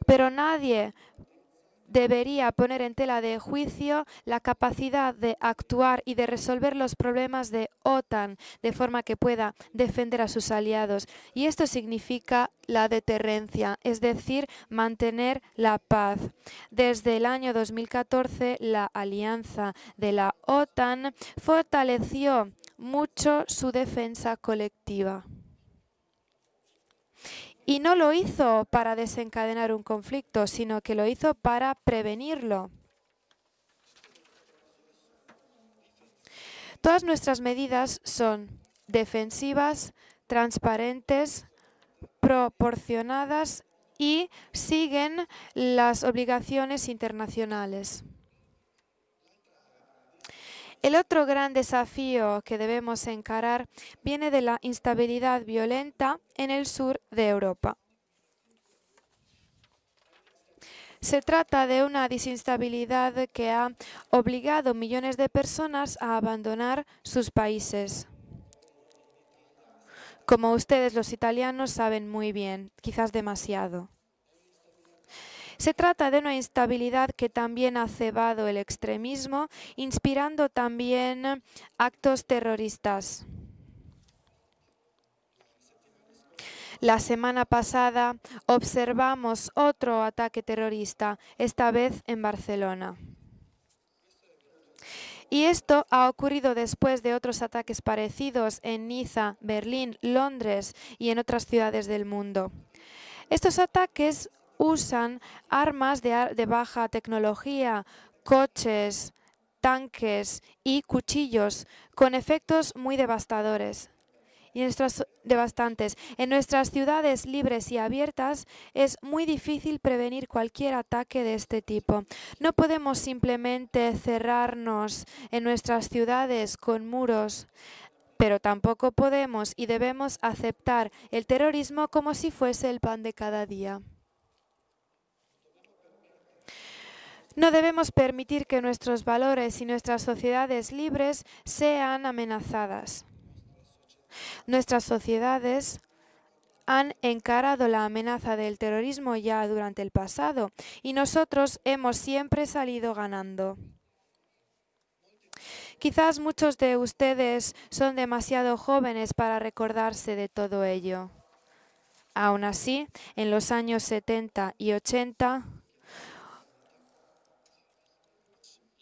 Pero nadie debería poner en tela de juicio la capacidad de actuar y de resolver los problemas de OTAN de forma que pueda defender a sus aliados. Y esto significa la deterrencia, es decir, mantener la paz. Desde el año 2014, la alianza de la OTAN fortaleció mucho su defensa colectiva. Y no lo hizo para desencadenar un conflicto, sino que lo hizo para prevenirlo. Todas nuestras medidas son defensivas, transparentes, proporcionadas y siguen las obligaciones internacionales. El otro gran desafío que debemos encarar viene de la instabilidad violenta en el sur de Europa. Se trata de una desinstabilidad que ha obligado a millones de personas a abandonar sus países. Como ustedes los italianos saben muy bien, quizás demasiado. Se trata de una instabilidad que también ha cebado el extremismo, inspirando también actos terroristas. La semana pasada observamos otro ataque terrorista, esta vez en Barcelona. Y esto ha ocurrido después de otros ataques parecidos en Niza, Berlín, Londres y en otras ciudades del mundo. Estos ataques usan armas de baja tecnología, coches, tanques y cuchillos con efectos muy devastadores. En nuestras ciudades libres y abiertas es muy difícil prevenir cualquier ataque de este tipo. No podemos simplemente cerrarnos en nuestras ciudades con muros, pero tampoco podemos y debemos aceptar el terrorismo como si fuese el pan de cada día. No debemos permitir que nuestros valores y nuestras sociedades libres sean amenazadas. Nuestras sociedades han encarado la amenaza del terrorismo ya durante el pasado y nosotros hemos siempre salido ganando. Quizás muchos de ustedes son demasiado jóvenes para recordarse de todo ello. Aún así, en los años 70 y 80,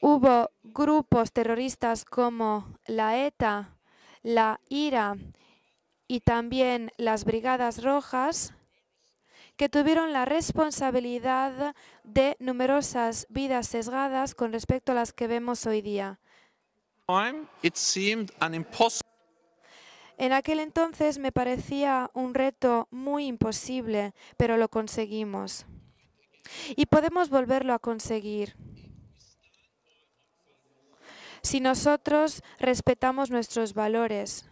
hubo grupos terroristas como la ETA, la IRA y también las Brigadas Rojas, que tuvieron la responsabilidad de numerosas vidas sesgadas con respecto a las que vemos hoy día. En aquel entonces me parecía un reto muy imposible, pero lo conseguimos. Y podemos volverlo a conseguir si nosotros respetamos nuestros valores,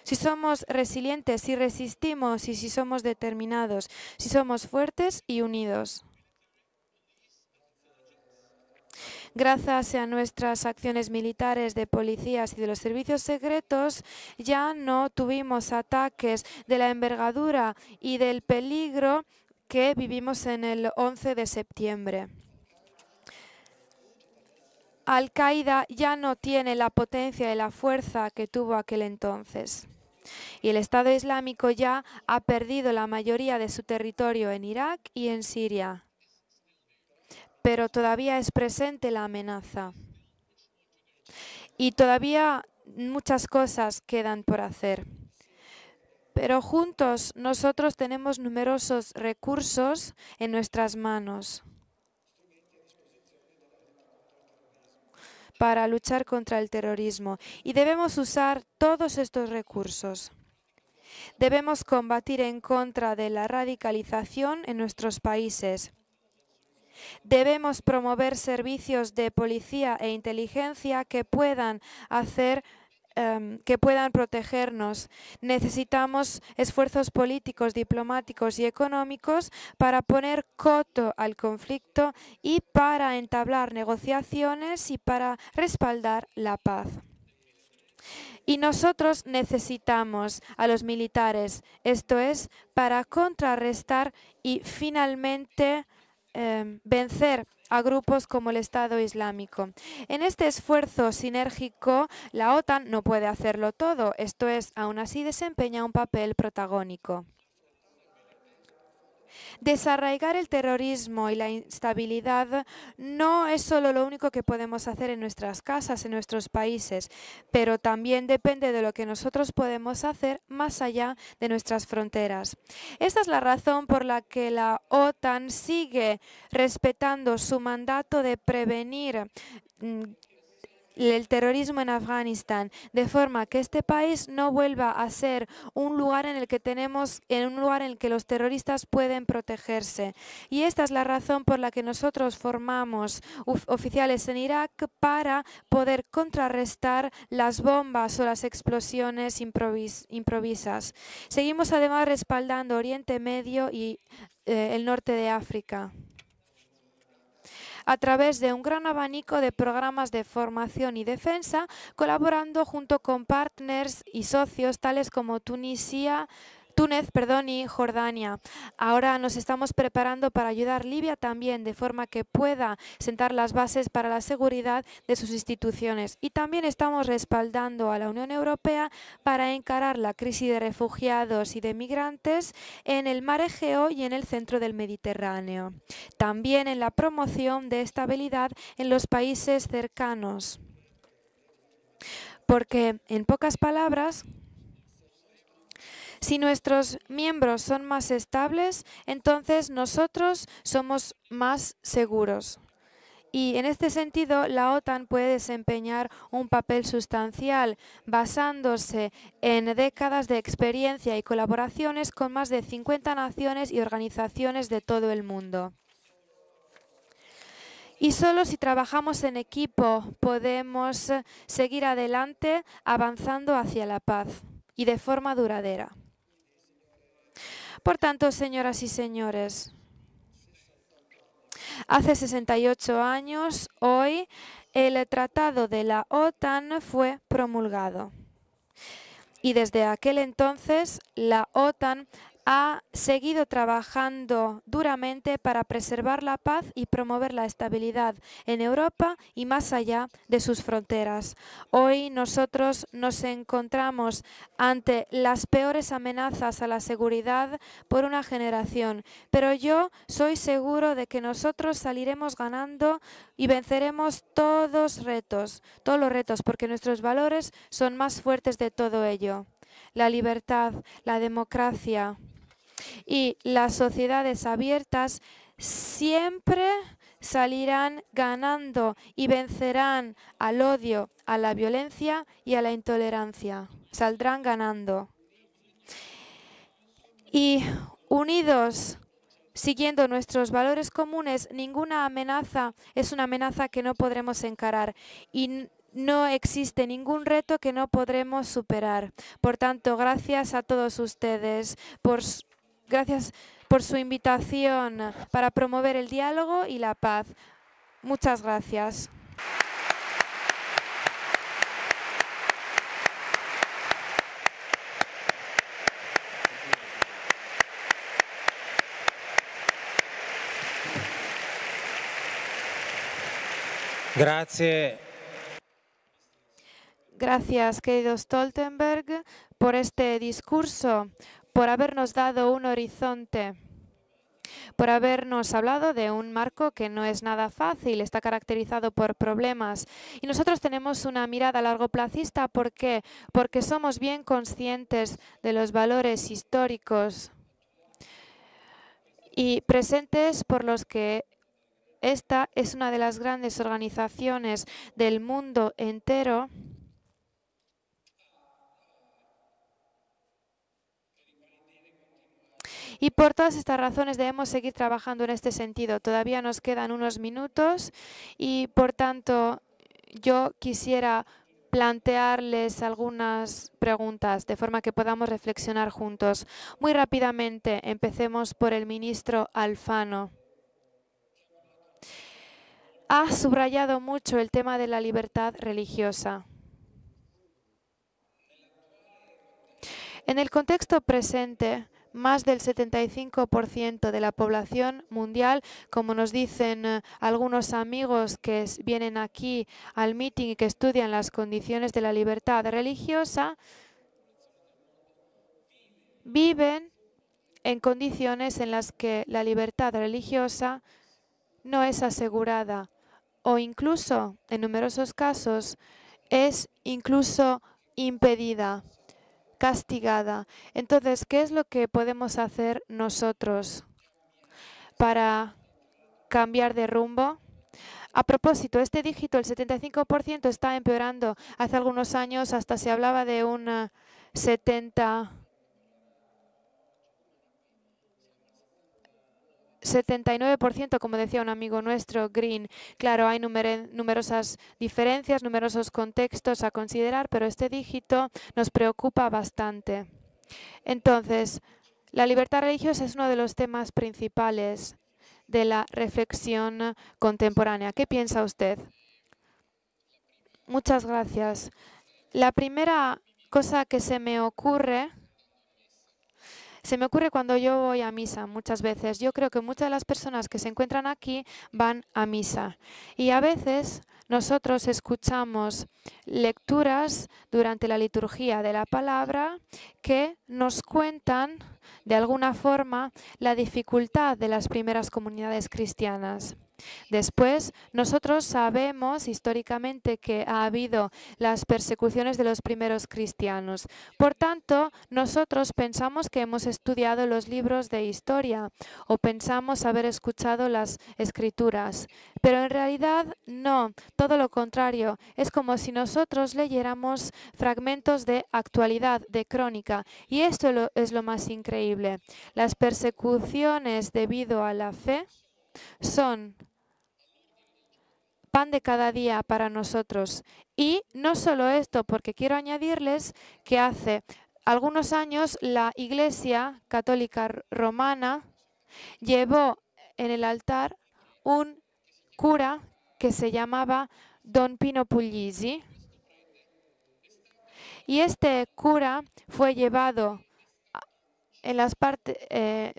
si somos resilientes, si resistimos y si somos determinados, si somos fuertes y unidos. Gracias a nuestras acciones militares, de policías y de los servicios secretos, ya no tuvimos ataques de la envergadura y del peligro que vivimos en el 11 de septiembre. Al-Qaeda ya no tiene la potencia y la fuerza que tuvo aquel entonces. Y el Estado Islámico ya ha perdido la mayoría de su territorio en Irak y en Siria. Pero todavía es presente la amenaza. Y todavía muchas cosas quedan por hacer. Pero juntos nosotros tenemos numerosos recursos en nuestras manos para luchar contra el terrorismo y debemos usar todos estos recursos. Debemos combatir en contra de la radicalización en nuestros países. Debemos promover servicios de policía e inteligencia que puedan protegernos. Necesitamos esfuerzos políticos, diplomáticos y económicos para poner coto al conflicto y para entablar negociaciones y para respaldar la paz. Y nosotros necesitamos a los militares, esto es, para contrarrestar y finalmente vencer a grupos como el Estado Islámico. En este esfuerzo sinérgico, la OTAN no puede hacerlo todo, esto es, aún así desempeña un papel protagónico. Desarraigar el terrorismo y la instabilidad no es solo lo único que podemos hacer en nuestras casas, en nuestros países, pero también depende de lo que nosotros podemos hacer más allá de nuestras fronteras. Esta es la razón por la que la OTAN sigue respetando su mandato de prevenir el terrorismo en Afganistán, de forma que este país no vuelva a ser un lugar en el que los terroristas pueden protegerse. Y esta es la razón por la que nosotros formamos oficiales en Irak para poder contrarrestar las bombas o las explosiones improvisas. Seguimos además respaldando Oriente Medio y el norte de África a través de un gran abanico de programas de formación y defensa, colaborando junto con partners y socios tales como Túnez y Jordania. Ahora nos estamos preparando para ayudar a Libia también, de forma que pueda sentar las bases para la seguridad de sus instituciones. Y también estamos respaldando a la Unión Europea para encarar la crisis de refugiados y de migrantes en el mar Egeo y en el centro del Mediterráneo. También en la promoción de estabilidad en los países cercanos. Porque, en pocas palabras, si nuestros miembros son más estables, entonces nosotros somos más seguros. Y en este sentido, la OTAN puede desempeñar un papel sustancial, basándose en décadas de experiencia y colaboraciones con más de 50 naciones y organizaciones de todo el mundo. Y solo si trabajamos en equipo podemos seguir adelante avanzando hacia la paz y de forma duradera. Por tanto, señoras y señores, hace 68 años, hoy, el Tratado de la OTAN fue promulgado. Y desde aquel entonces, la OTAN ha seguido trabajando duramente para preservar la paz y promover la estabilidad en Europa y más allá de sus fronteras. Hoy nosotros nos encontramos ante las peores amenazas a la seguridad por una generación, pero yo soy seguro de que nosotros saliremos ganando y venceremos todos los retos, porque nuestros valores son más fuertes de todo ello. La libertad, la democracia y las sociedades abiertas siempre salirán ganando y vencerán al odio, a la violencia y a la intolerancia. Saldrán ganando. Y unidos, siguiendo nuestros valores comunes, ninguna amenaza es una amenaza que no podremos encarar. Y no existe ningún reto que no podremos superar. Por tanto, gracias a todos ustedes, gracias por su invitación para promover el diálogo y la paz. Muchas gracias. Grazie. Gracias, querido Stoltenberg, por este discurso, por habernos dado un horizonte, por habernos hablado de un marco que no es nada fácil, está caracterizado por problemas. Y nosotros tenemos una mirada largoplacista. ¿Por qué? Porque somos bien conscientes de los valores históricos y presentes por los que esta es una de las grandes organizaciones del mundo entero Y por todas estas razones debemos seguir trabajando en este sentido. Todavía nos quedan unos minutos y, por tanto, yo quisiera plantearles algunas preguntas de forma que podamos reflexionar juntos. Muy rápidamente, empecemos por el ministro Alfano. Ha subrayado mucho el tema de la libertad religiosa. En el contexto presente, más del 75% de la población mundial, como nos dicen algunos amigos que vienen aquí al meeting y que estudian las condiciones de la libertad religiosa, viven en condiciones en las que la libertad religiosa no es asegurada o incluso, en numerosos casos, es incluso impedida, castigada. Entonces, ¿qué es lo que podemos hacer nosotros para cambiar de rumbo? A propósito, este dígito, el 75%, está empeorando. Hace algunos años hasta se hablaba de un 79%, como decía un amigo nuestro, Green. Claro, hay numerosas diferencias, numerosos contextos a considerar, pero este dígito nos preocupa bastante. Entonces, la libertad religiosa es uno de los temas principales de la reflexión contemporánea. ¿Qué piensa usted? Muchas gracias. La primera cosa que se me ocurre cuando yo voy a misa muchas veces. Yo creo que muchas de las personas que se encuentran aquí van a misa. Y a veces nosotros escuchamos lecturas durante la liturgia de la palabra que nos cuentan de alguna forma la dificultad de las primeras comunidades cristianas. Después, nosotros sabemos históricamente que ha habido las persecuciones de los primeros cristianos. Por tanto, nosotros pensamos que hemos estudiado los libros de historia o pensamos haber escuchado las escrituras. Pero en realidad no, todo lo contrario. Es como si nosotros leyéramos fragmentos de actualidad, de crónica. Y esto es lo más increíble. Las persecuciones debido a la fe son pan de cada día para nosotros. Y no solo esto, porque quiero añadirles que hace algunos años la Iglesia Católica Romana llevó en el altar un cura que se llamaba Don Pino Puglisi. Y este cura fue llevado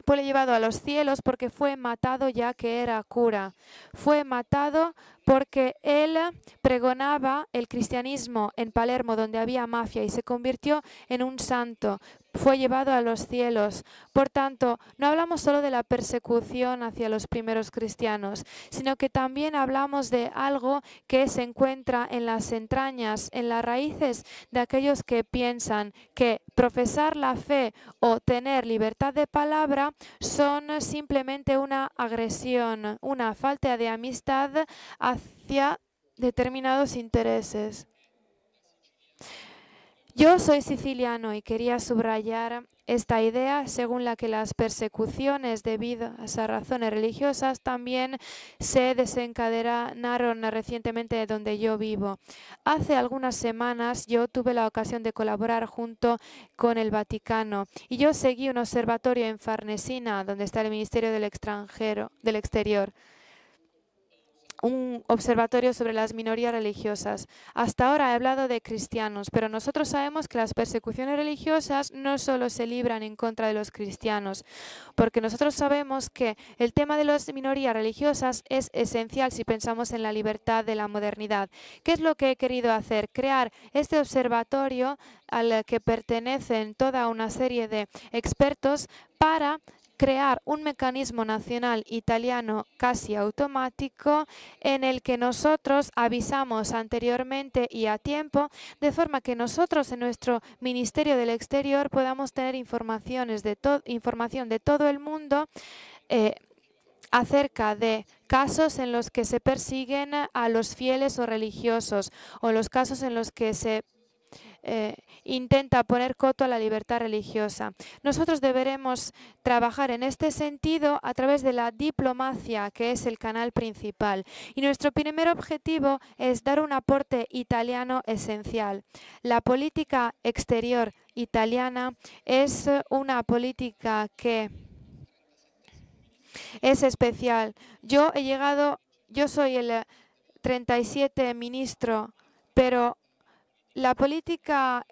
fue llevado a los cielos porque fue matado ya que era cura. Fue matado porque él pregonaba el cristianismo en Palermo, donde había mafia, y se convirtió en un santo. Fue llevado a los cielos. Por tanto, no hablamos solo de la persecución hacia los primeros cristianos, sino que también hablamos de algo que se encuentra en las entrañas, en las raíces de aquellos que piensan que profesar la fe o tener libertad de palabra son simplemente una agresión, una falta de amistad hacia determinados intereses. Yo soy siciliano y quería subrayar esta idea según la que las persecuciones debidas a razones religiosas también se desencadenaron recientemente de donde yo vivo. Hace algunas semanas yo tuve la ocasión de colaborar junto con el Vaticano y yo seguí un observatorio en Farnesina, donde está el Ministerio del Exterior. Un observatorio sobre las minorías religiosas. Hasta ahora he hablado de cristianos, pero nosotros sabemos que las persecuciones religiosas no solo se libran en contra de los cristianos, porque nosotros sabemos que el tema de las minorías religiosas es esencial si pensamos en la libertad de la modernidad. ¿Qué es lo que he querido hacer? Crear este observatorio al que pertenecen toda una serie de expertos para crear un mecanismo nacional italiano casi automático en el que nosotros avisamos anteriormente y a tiempo, de forma que nosotros en nuestro Ministerio del Exterior podamos tener información de todo el mundo acerca de casos en los que se persiguen a los fieles o religiosos, o los casos en los que se intenta poner coto a la libertad religiosa. Nosotros deberemos trabajar en este sentido a través de la diplomacia, que es el canal principal. Y nuestro primer objetivo es dar un aporte italiano esencial. La política exterior italiana es una política que es especial. Yo soy el 37 ministro, pero la política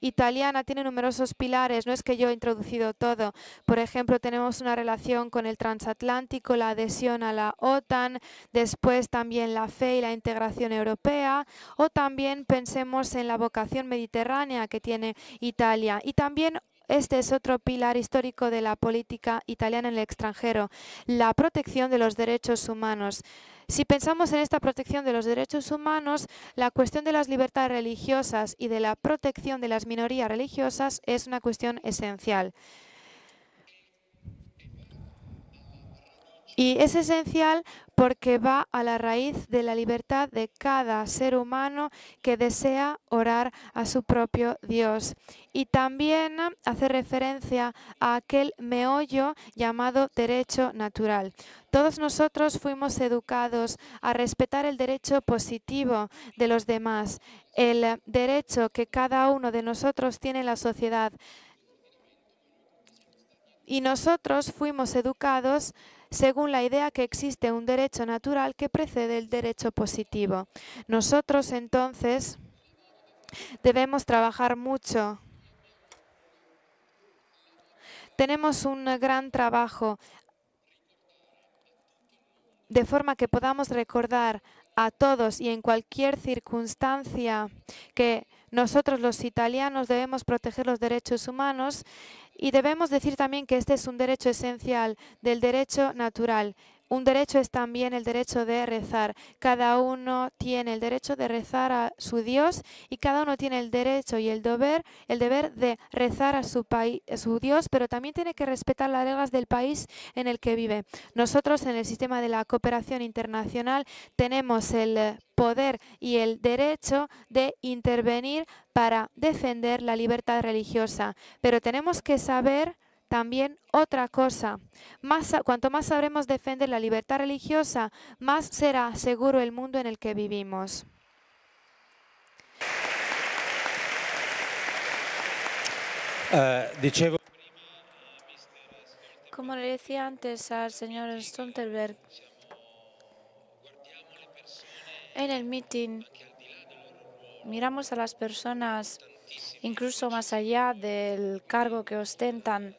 italiana tiene numerosos pilares, no es que yo he introducido todo. Por ejemplo, tenemos una relación con el transatlántico, la adhesión a la OTAN, después también la fe y la integración europea, o también pensemos en la vocación mediterránea que tiene Italia. Y también este es otro pilar histórico de la política italiana en el extranjero, la protección de los derechos humanos. Si pensamos en esta protección de los derechos humanos, la cuestión de las libertades religiosas y de la protección de las minorías religiosas es una cuestión esencial. Y es esencial porque va a la raíz de la libertad de cada ser humano que desea orar a su propio Dios. Y también hace referencia a aquel meollo llamado derecho natural. Todos nosotros fuimos educados a respetar el derecho positivo de los demás, el derecho que cada uno de nosotros tiene en la sociedad. Y nosotros fuimos educados según la idea que existe un derecho natural que precede el derecho positivo. Nosotros entonces debemos trabajar mucho. Tenemos un gran trabajo de forma que podamos recordar a todos y en cualquier circunstancia que nosotros los italianos debemos proteger los derechos humanos y debemos decir también que este es un derecho esencial del derecho natural. Un derecho es también el derecho de rezar. Cada uno tiene el derecho de rezar a su Dios y cada uno tiene el derecho y el deber de rezar a su Dios, pero también tiene que respetar las reglas del país en el que vive. Nosotros en el sistema de la cooperación internacional tenemos el poder y el derecho de intervenir para defender la libertad religiosa, pero tenemos que saber también otra cosa. Cuanto más sabremos defender la libertad religiosa, más será seguro el mundo en el que vivimos. Dicevo, Como le decía antes al señor Stoltenberg, en el meeting miramos a las personas incluso más allá del cargo que ostentan.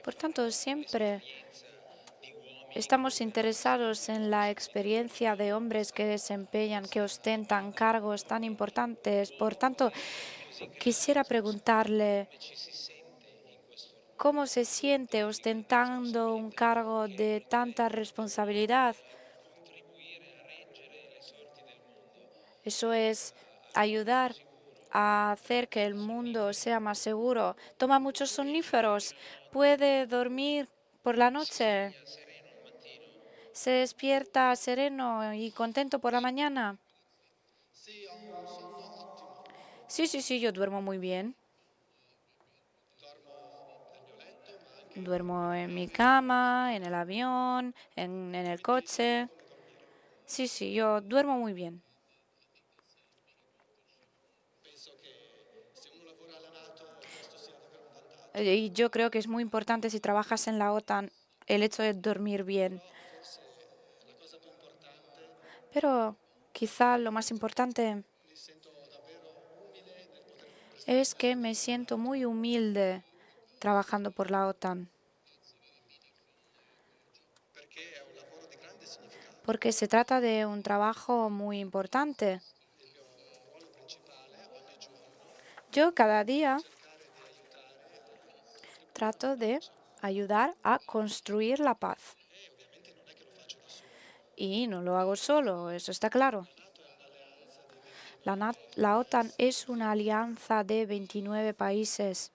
Por tanto, siempre estamos interesados en la experiencia de hombres que desempeñan, que ostentan cargos tan importantes. Por tanto, quisiera preguntarle, ¿cómo se siente ostentando un cargo de tanta responsabilidad? Eso es ayudar a hacer que el mundo sea más seguro. Toma muchos somníferos, puede dormir por la noche, se despierta sereno y contento por la mañana. Sí, yo duermo muy bien. Duermo en mi cama, en el avión, en el coche. Sí, yo duermo muy bien. Y yo creo que es muy importante si trabajas en la OTAN el hecho de dormir bien. Pero quizá lo más importante es que me siento muy humilde trabajando por la OTAN. Porque se trata de un trabajo muy importante. Yo cada día trato de ayudar a construir la paz. Y no lo hago solo, eso está claro. La OTAN es una alianza de 29 países.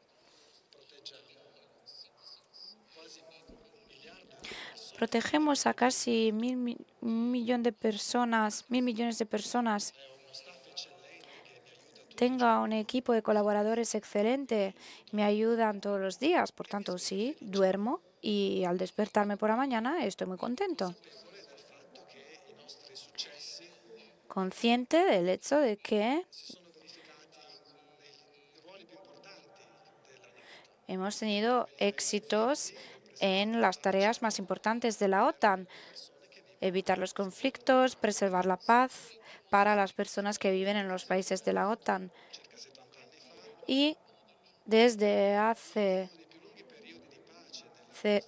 Protegemos a casi 1.000 millones de personas, 1.000 millones de personas. Tengo un equipo de colaboradores excelente, me ayudan todos los días, por tanto sí, duermo y al despertarme por la mañana estoy muy contento. Consciente del hecho de que hemos tenido éxitos en las tareas más importantes de la OTAN, evitar los conflictos, preservar la paz para las personas que viven en los países de la OTAN. Y desde hace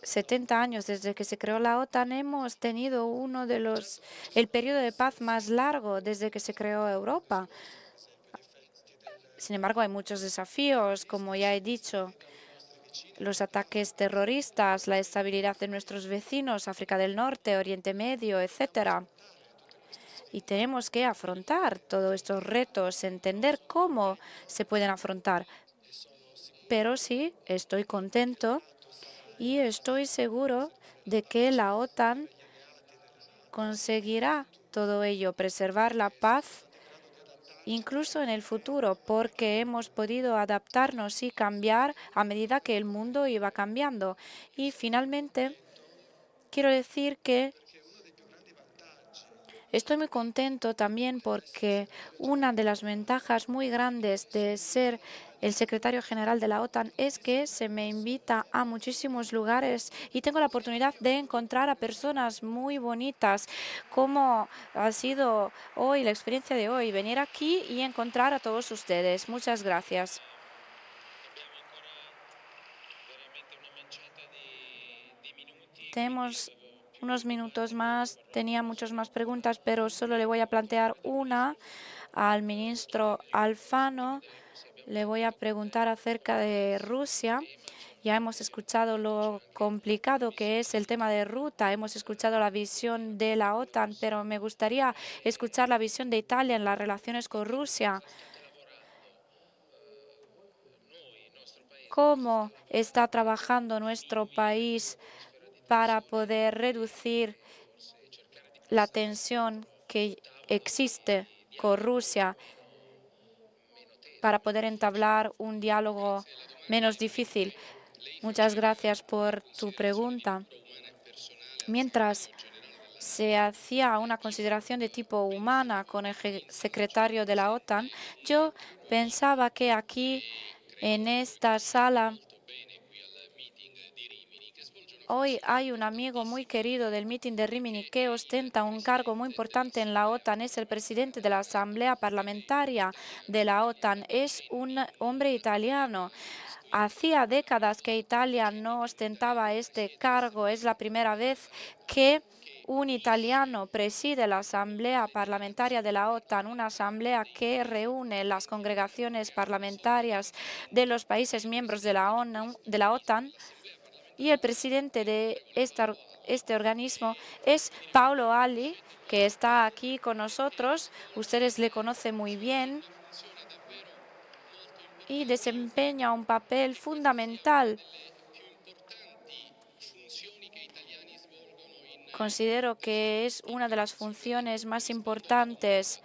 70 años, desde que se creó la OTAN, hemos tenido el periodo de paz más largo desde que se creó Europa. Sin embargo, hay muchos desafíos, como ya he dicho, los ataques terroristas, la estabilidad de nuestros vecinos, África del Norte, Oriente Medio, etcétera. Y tenemos que afrontar todos estos retos, entender cómo se pueden afrontar. Pero sí, estoy contento y estoy seguro de que la OTAN conseguirá todo ello, preservar la paz incluso en el futuro, porque hemos podido adaptarnos y cambiar a medida que el mundo iba cambiando. Y finalmente, quiero decir que estoy muy contento también porque una de las ventajas muy grandes de ser el secretario general de la OTAN es que se me invita a muchísimos lugares y tengo la oportunidad de encontrar a personas muy bonitas, como ha sido hoy, la experiencia de hoy, venir aquí y encontrar a todos ustedes. Muchas gracias. Tenemos unos minutos más, tenía muchas más preguntas, pero solo le voy a plantear una al ministro Alfano. Le voy a preguntar acerca de Rusia. Ya hemos escuchado lo complicado que es el tema de ruta, hemos escuchado la visión de la OTAN, pero me gustaría escuchar la visión de Italia en las relaciones con Rusia. ¿Cómo está trabajando nuestro país para poder reducir la tensión que existe con Rusia, para poder entablar un diálogo menos difícil? Muchas gracias por tu pregunta. Mientras se hacía una consideración de tipo humana con el secretario de la OTAN, yo pensaba que aquí, en esta sala, hoy hay un amigo muy querido del meeting de Rimini que ostenta un cargo muy importante en la OTAN. Es el presidente de la Asamblea Parlamentaria de la OTAN. Es un hombre italiano. Hacía décadas que Italia no ostentaba este cargo. Es la primera vez que un italiano preside la Asamblea Parlamentaria de la OTAN, una asamblea que reúne las congregaciones parlamentarias de los países miembros de la OTAN. Y el presidente de este organismo es Paolo Ali, que está aquí con nosotros. Ustedes le conocen muy bien y desempeña un papel fundamental. Considero que es una de las funciones más importantes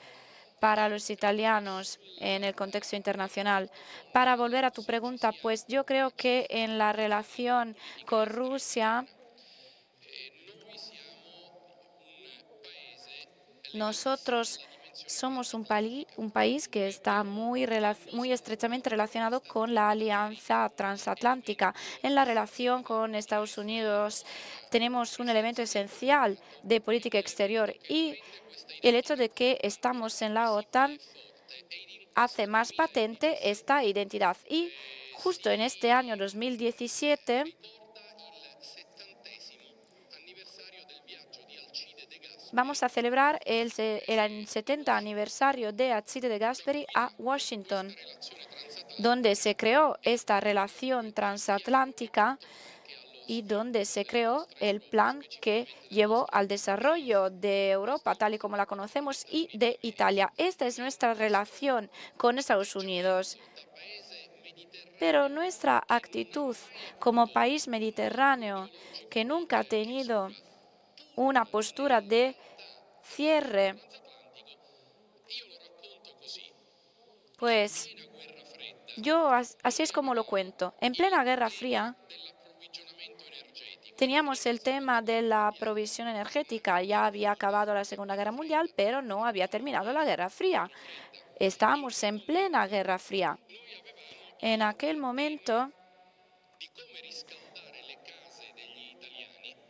para los italianos en el contexto internacional. Para volver a tu pregunta, pues yo creo que en la relación con Rusia, nosotros somos un país que está muy estrechamente relacionado con la alianza transatlántica. En la relación con Estados Unidos tenemos un elemento esencial de política exterior y el hecho de que estamos en la OTAN hace más patente esta identidad. Y justo en este año 2017 vamos a celebrar el 70 aniversario de Alcide De Gasperi a Washington, donde se creó esta relación transatlántica y donde se creó el plan que llevó al desarrollo de Europa, tal y como la conocemos, y de Italia. Esta es nuestra relación con Estados Unidos. Pero nuestra actitud como país mediterráneo, que nunca ha tenido una postura de cierre. Pues yo así es como lo cuento. En plena Guerra Fría teníamos el tema de la provisión energética. Ya había acabado la Segunda Guerra Mundial, pero no había terminado la Guerra Fría. Estábamos en plena Guerra Fría. En aquel momento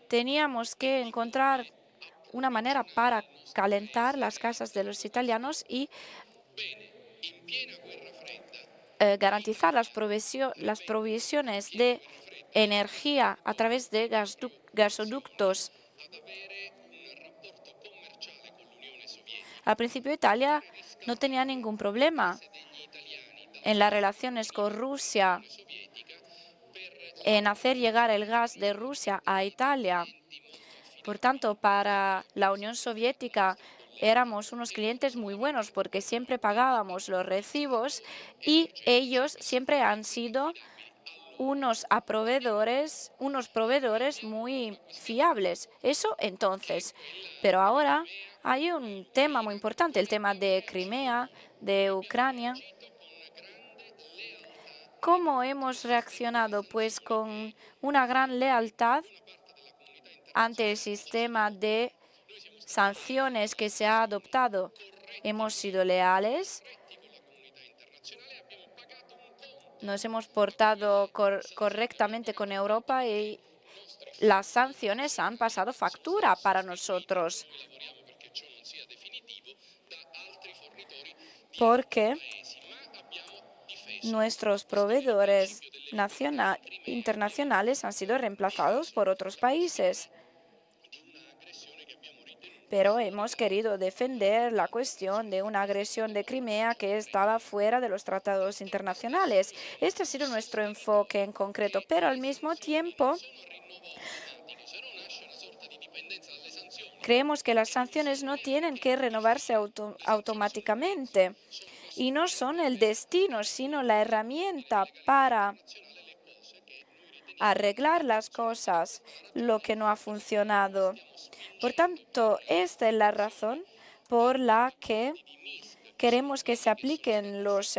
teníamos que encontrar una manera para calentar las casas de los italianos y garantizar las provisiones de energía a través de gasoductos. Al principio Italia no tenía ningún problema en las relaciones con Rusia, en hacer llegar el gas de Rusia a Italia. Por tanto, para la Unión Soviética éramos unos clientes muy buenos porque siempre pagábamos los recibos y ellos siempre han sido unos proveedores muy fiables. Eso entonces. Pero ahora hay un tema muy importante, el tema de Crimea, de Ucrania. ¿Cómo hemos reaccionado? Pues con una gran lealtad ante el sistema de sanciones que se ha adoptado. Hemos sido leales, nos hemos portado correctamente con Europa y las sanciones han pasado factura para nosotros. Porque nuestros proveedores internacionales han sido reemplazados por otros países. Pero hemos querido defender la cuestión de una agresión de Crimea que estaba fuera de los tratados internacionales. Este ha sido nuestro enfoque en concreto, pero al mismo tiempo creemos que las sanciones no tienen que renovarse automáticamente y no son el destino, sino la herramienta para arreglar las cosas, lo que no ha funcionado. Por tanto, esta es la razón por la que queremos que se apliquen los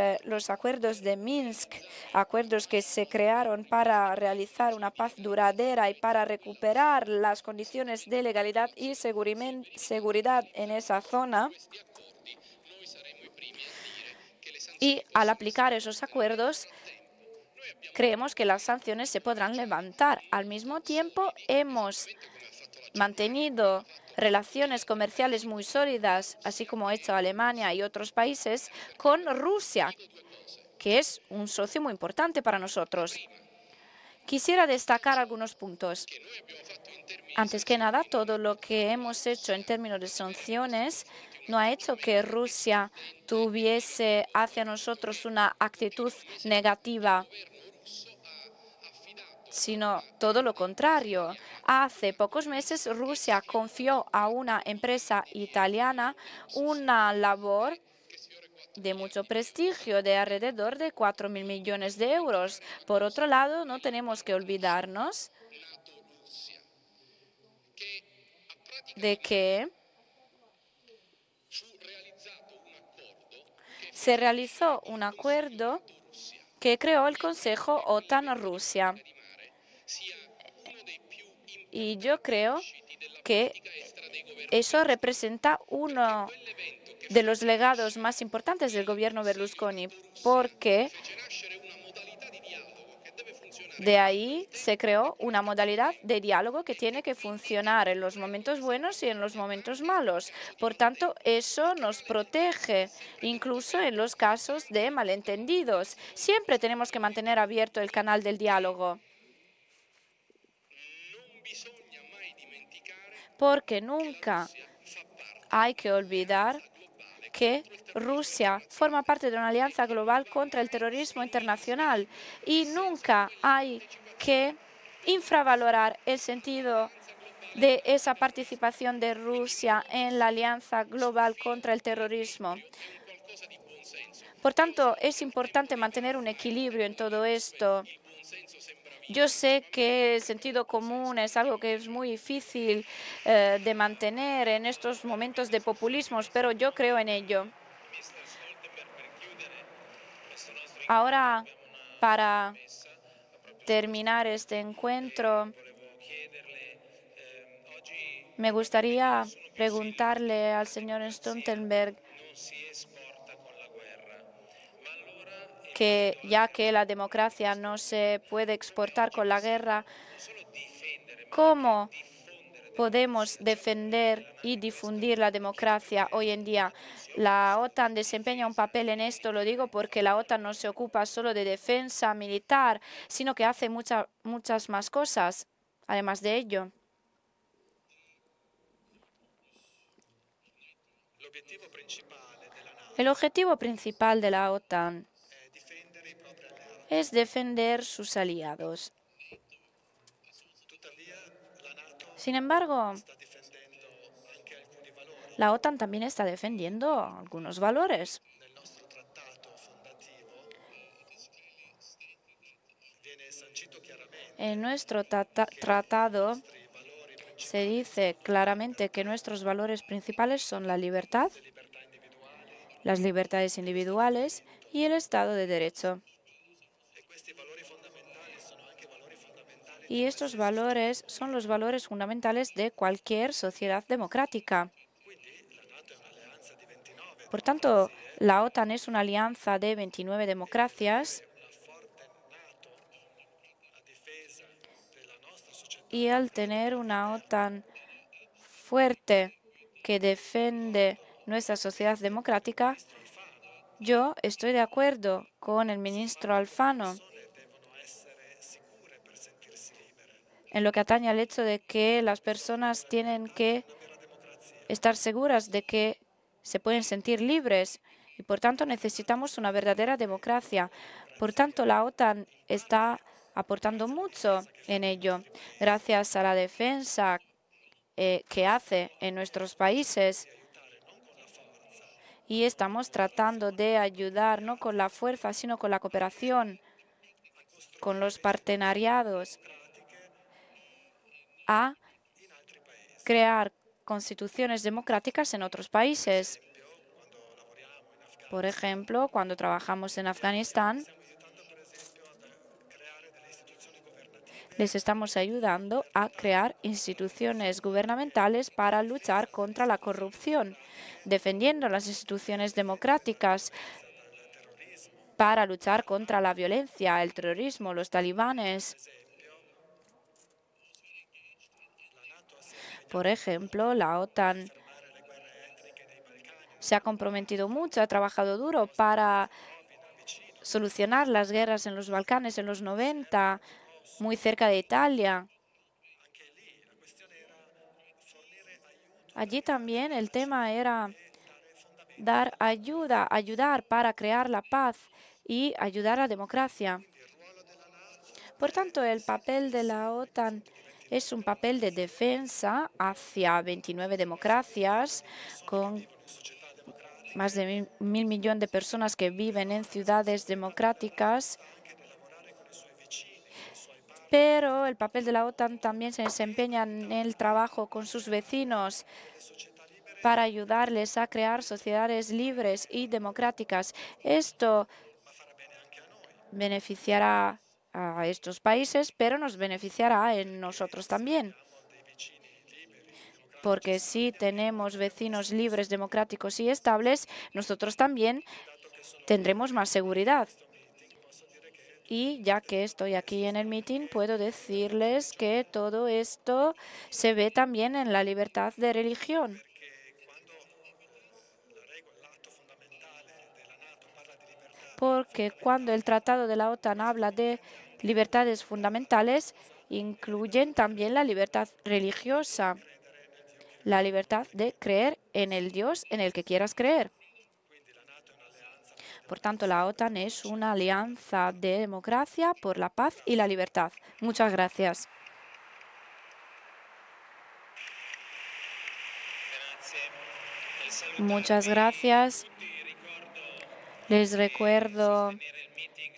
acuerdos de Minsk, acuerdos que se crearon para realizar una paz duradera y para recuperar las condiciones de legalidad y seguridad en esa zona. Y al aplicar esos acuerdos, creemos que las sanciones se podrán levantar. Al mismo tiempo, hemos mantenido relaciones comerciales muy sólidas, así como ha hecho Alemania y otros países, con Rusia, que es un socio muy importante para nosotros. Quisiera destacar algunos puntos. Antes que nada, todo lo que hemos hecho en términos de sanciones no ha hecho que Rusia tuviese hacia nosotros una actitud negativa, sino todo lo contrario. Hace pocos meses Rusia confió a una empresa italiana una labor de mucho prestigio, de alrededor de 4.000 millones de euros. Por otro lado, no tenemos que olvidarnos de que se realizó un acuerdo que creó el Consejo OTAN-Rusia. Y yo creo que eso representa uno de los legados más importantes del gobierno Berlusconi, porque de ahí se creó una modalidad de diálogo que tiene que funcionar en los momentos buenos y en los momentos malos. Por tanto, eso nos protege, incluso en los casos de malentendidos. Siempre tenemos que mantener abierto el canal del diálogo, porque nunca hay que olvidar que Rusia forma parte de una alianza global contra el terrorismo internacional y nunca hay que infravalorar el sentido de esa participación de Rusia en la alianza global contra el terrorismo. Por tanto, es importante mantener un equilibrio en todo esto. Yo sé que el sentido común es algo que es muy difícil de mantener en estos momentos de populismos, pero yo creo en ello. Ahora, para terminar este encuentro, me gustaría preguntarle al señor Stoltenberg que ya que la democracia no se puede exportar con la guerra, ¿cómo podemos defender y difundir la democracia hoy en día? La OTAN desempeña un papel en esto, lo digo porque la OTAN no se ocupa solo de defensa militar, sino que hace muchas más cosas, además de ello. El objetivo principal de la OTAN es defender sus aliados. Sin embargo, la OTAN también está defendiendo algunos valores. En nuestro tratado se dice claramente que nuestros valores principales son la libertad, las libertades individuales y el Estado de Derecho. Y estos valores son los valores fundamentales de cualquier sociedad democrática. Por tanto, la OTAN es una alianza de 29 democracias y al tener una OTAN fuerte que defiende nuestra sociedad democrática, yo estoy de acuerdo con el ministro Alfano en lo que atañe al hecho de que las personas tienen que estar seguras de que se pueden sentir libres y por tanto necesitamos una verdadera democracia. Por tanto, la OTAN está aportando mucho en ello, gracias a la defensa que hace en nuestros países. Y estamos tratando de ayudar no con la fuerza, sino con la cooperación, con los partenariados, a crear constituciones democráticas en otros países. Por ejemplo, cuando trabajamos en Afganistán, les estamos ayudando a crear instituciones gubernamentales para luchar contra la corrupción, defendiendo las instituciones democráticas para luchar contra la violencia, el terrorismo, los talibanes. Por ejemplo, la OTAN se ha comprometido mucho, ha trabajado duro para solucionar las guerras en los Balcanes en los 90, muy cerca de Italia. Allí también el tema era dar ayuda, ayudar para crear la paz y ayudar a la democracia. Por tanto, el papel de la OTAN es un papel de defensa hacia 29 democracias con más de 1.000 millones de personas que viven en ciudades democráticas. Pero el papel de la OTAN también se desempeña en el trabajo con sus vecinos para ayudarles a crear sociedades libres y democráticas. Esto beneficiará a estos países, pero nos beneficiará en nosotros también. Porque si tenemos vecinos libres, democráticos y estables, nosotros también tendremos más seguridad. Y ya que estoy aquí en el meeting, puedo decirles que todo esto se ve también en la libertad de religión. Porque cuando el Tratado de la OTAN habla de libertades fundamentales, incluyen también la libertad religiosa, la libertad de creer en el Dios en el que quieras creer. Por tanto, la OTAN es una alianza de democracia por la paz y la libertad. Muchas gracias. Muchas gracias. Les recuerdo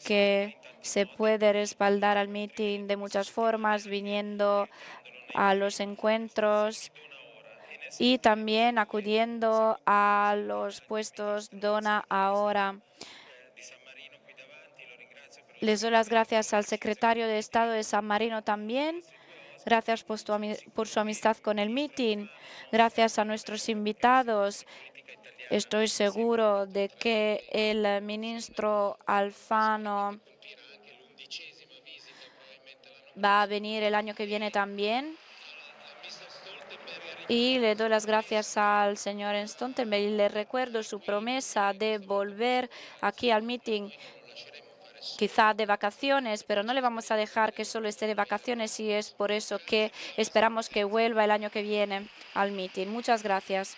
que Se puede respaldar al meeting de muchas formas, viniendo a los encuentros y también acudiendo a los puestos Dona Ahora. Les doy las gracias al secretario de Estado de San Marino también. Gracias por su amistad con el meeting. Gracias a nuestros invitados. Estoy seguro de que el ministro Alfano va a venir el año que viene también. Y le doy las gracias al señor Stoltenberg y le recuerdo su promesa de volver aquí al meeting, quizá de vacaciones, pero no le vamos a dejar que solo esté de vacaciones y es por eso que esperamos que vuelva el año que viene al meeting. Muchas gracias.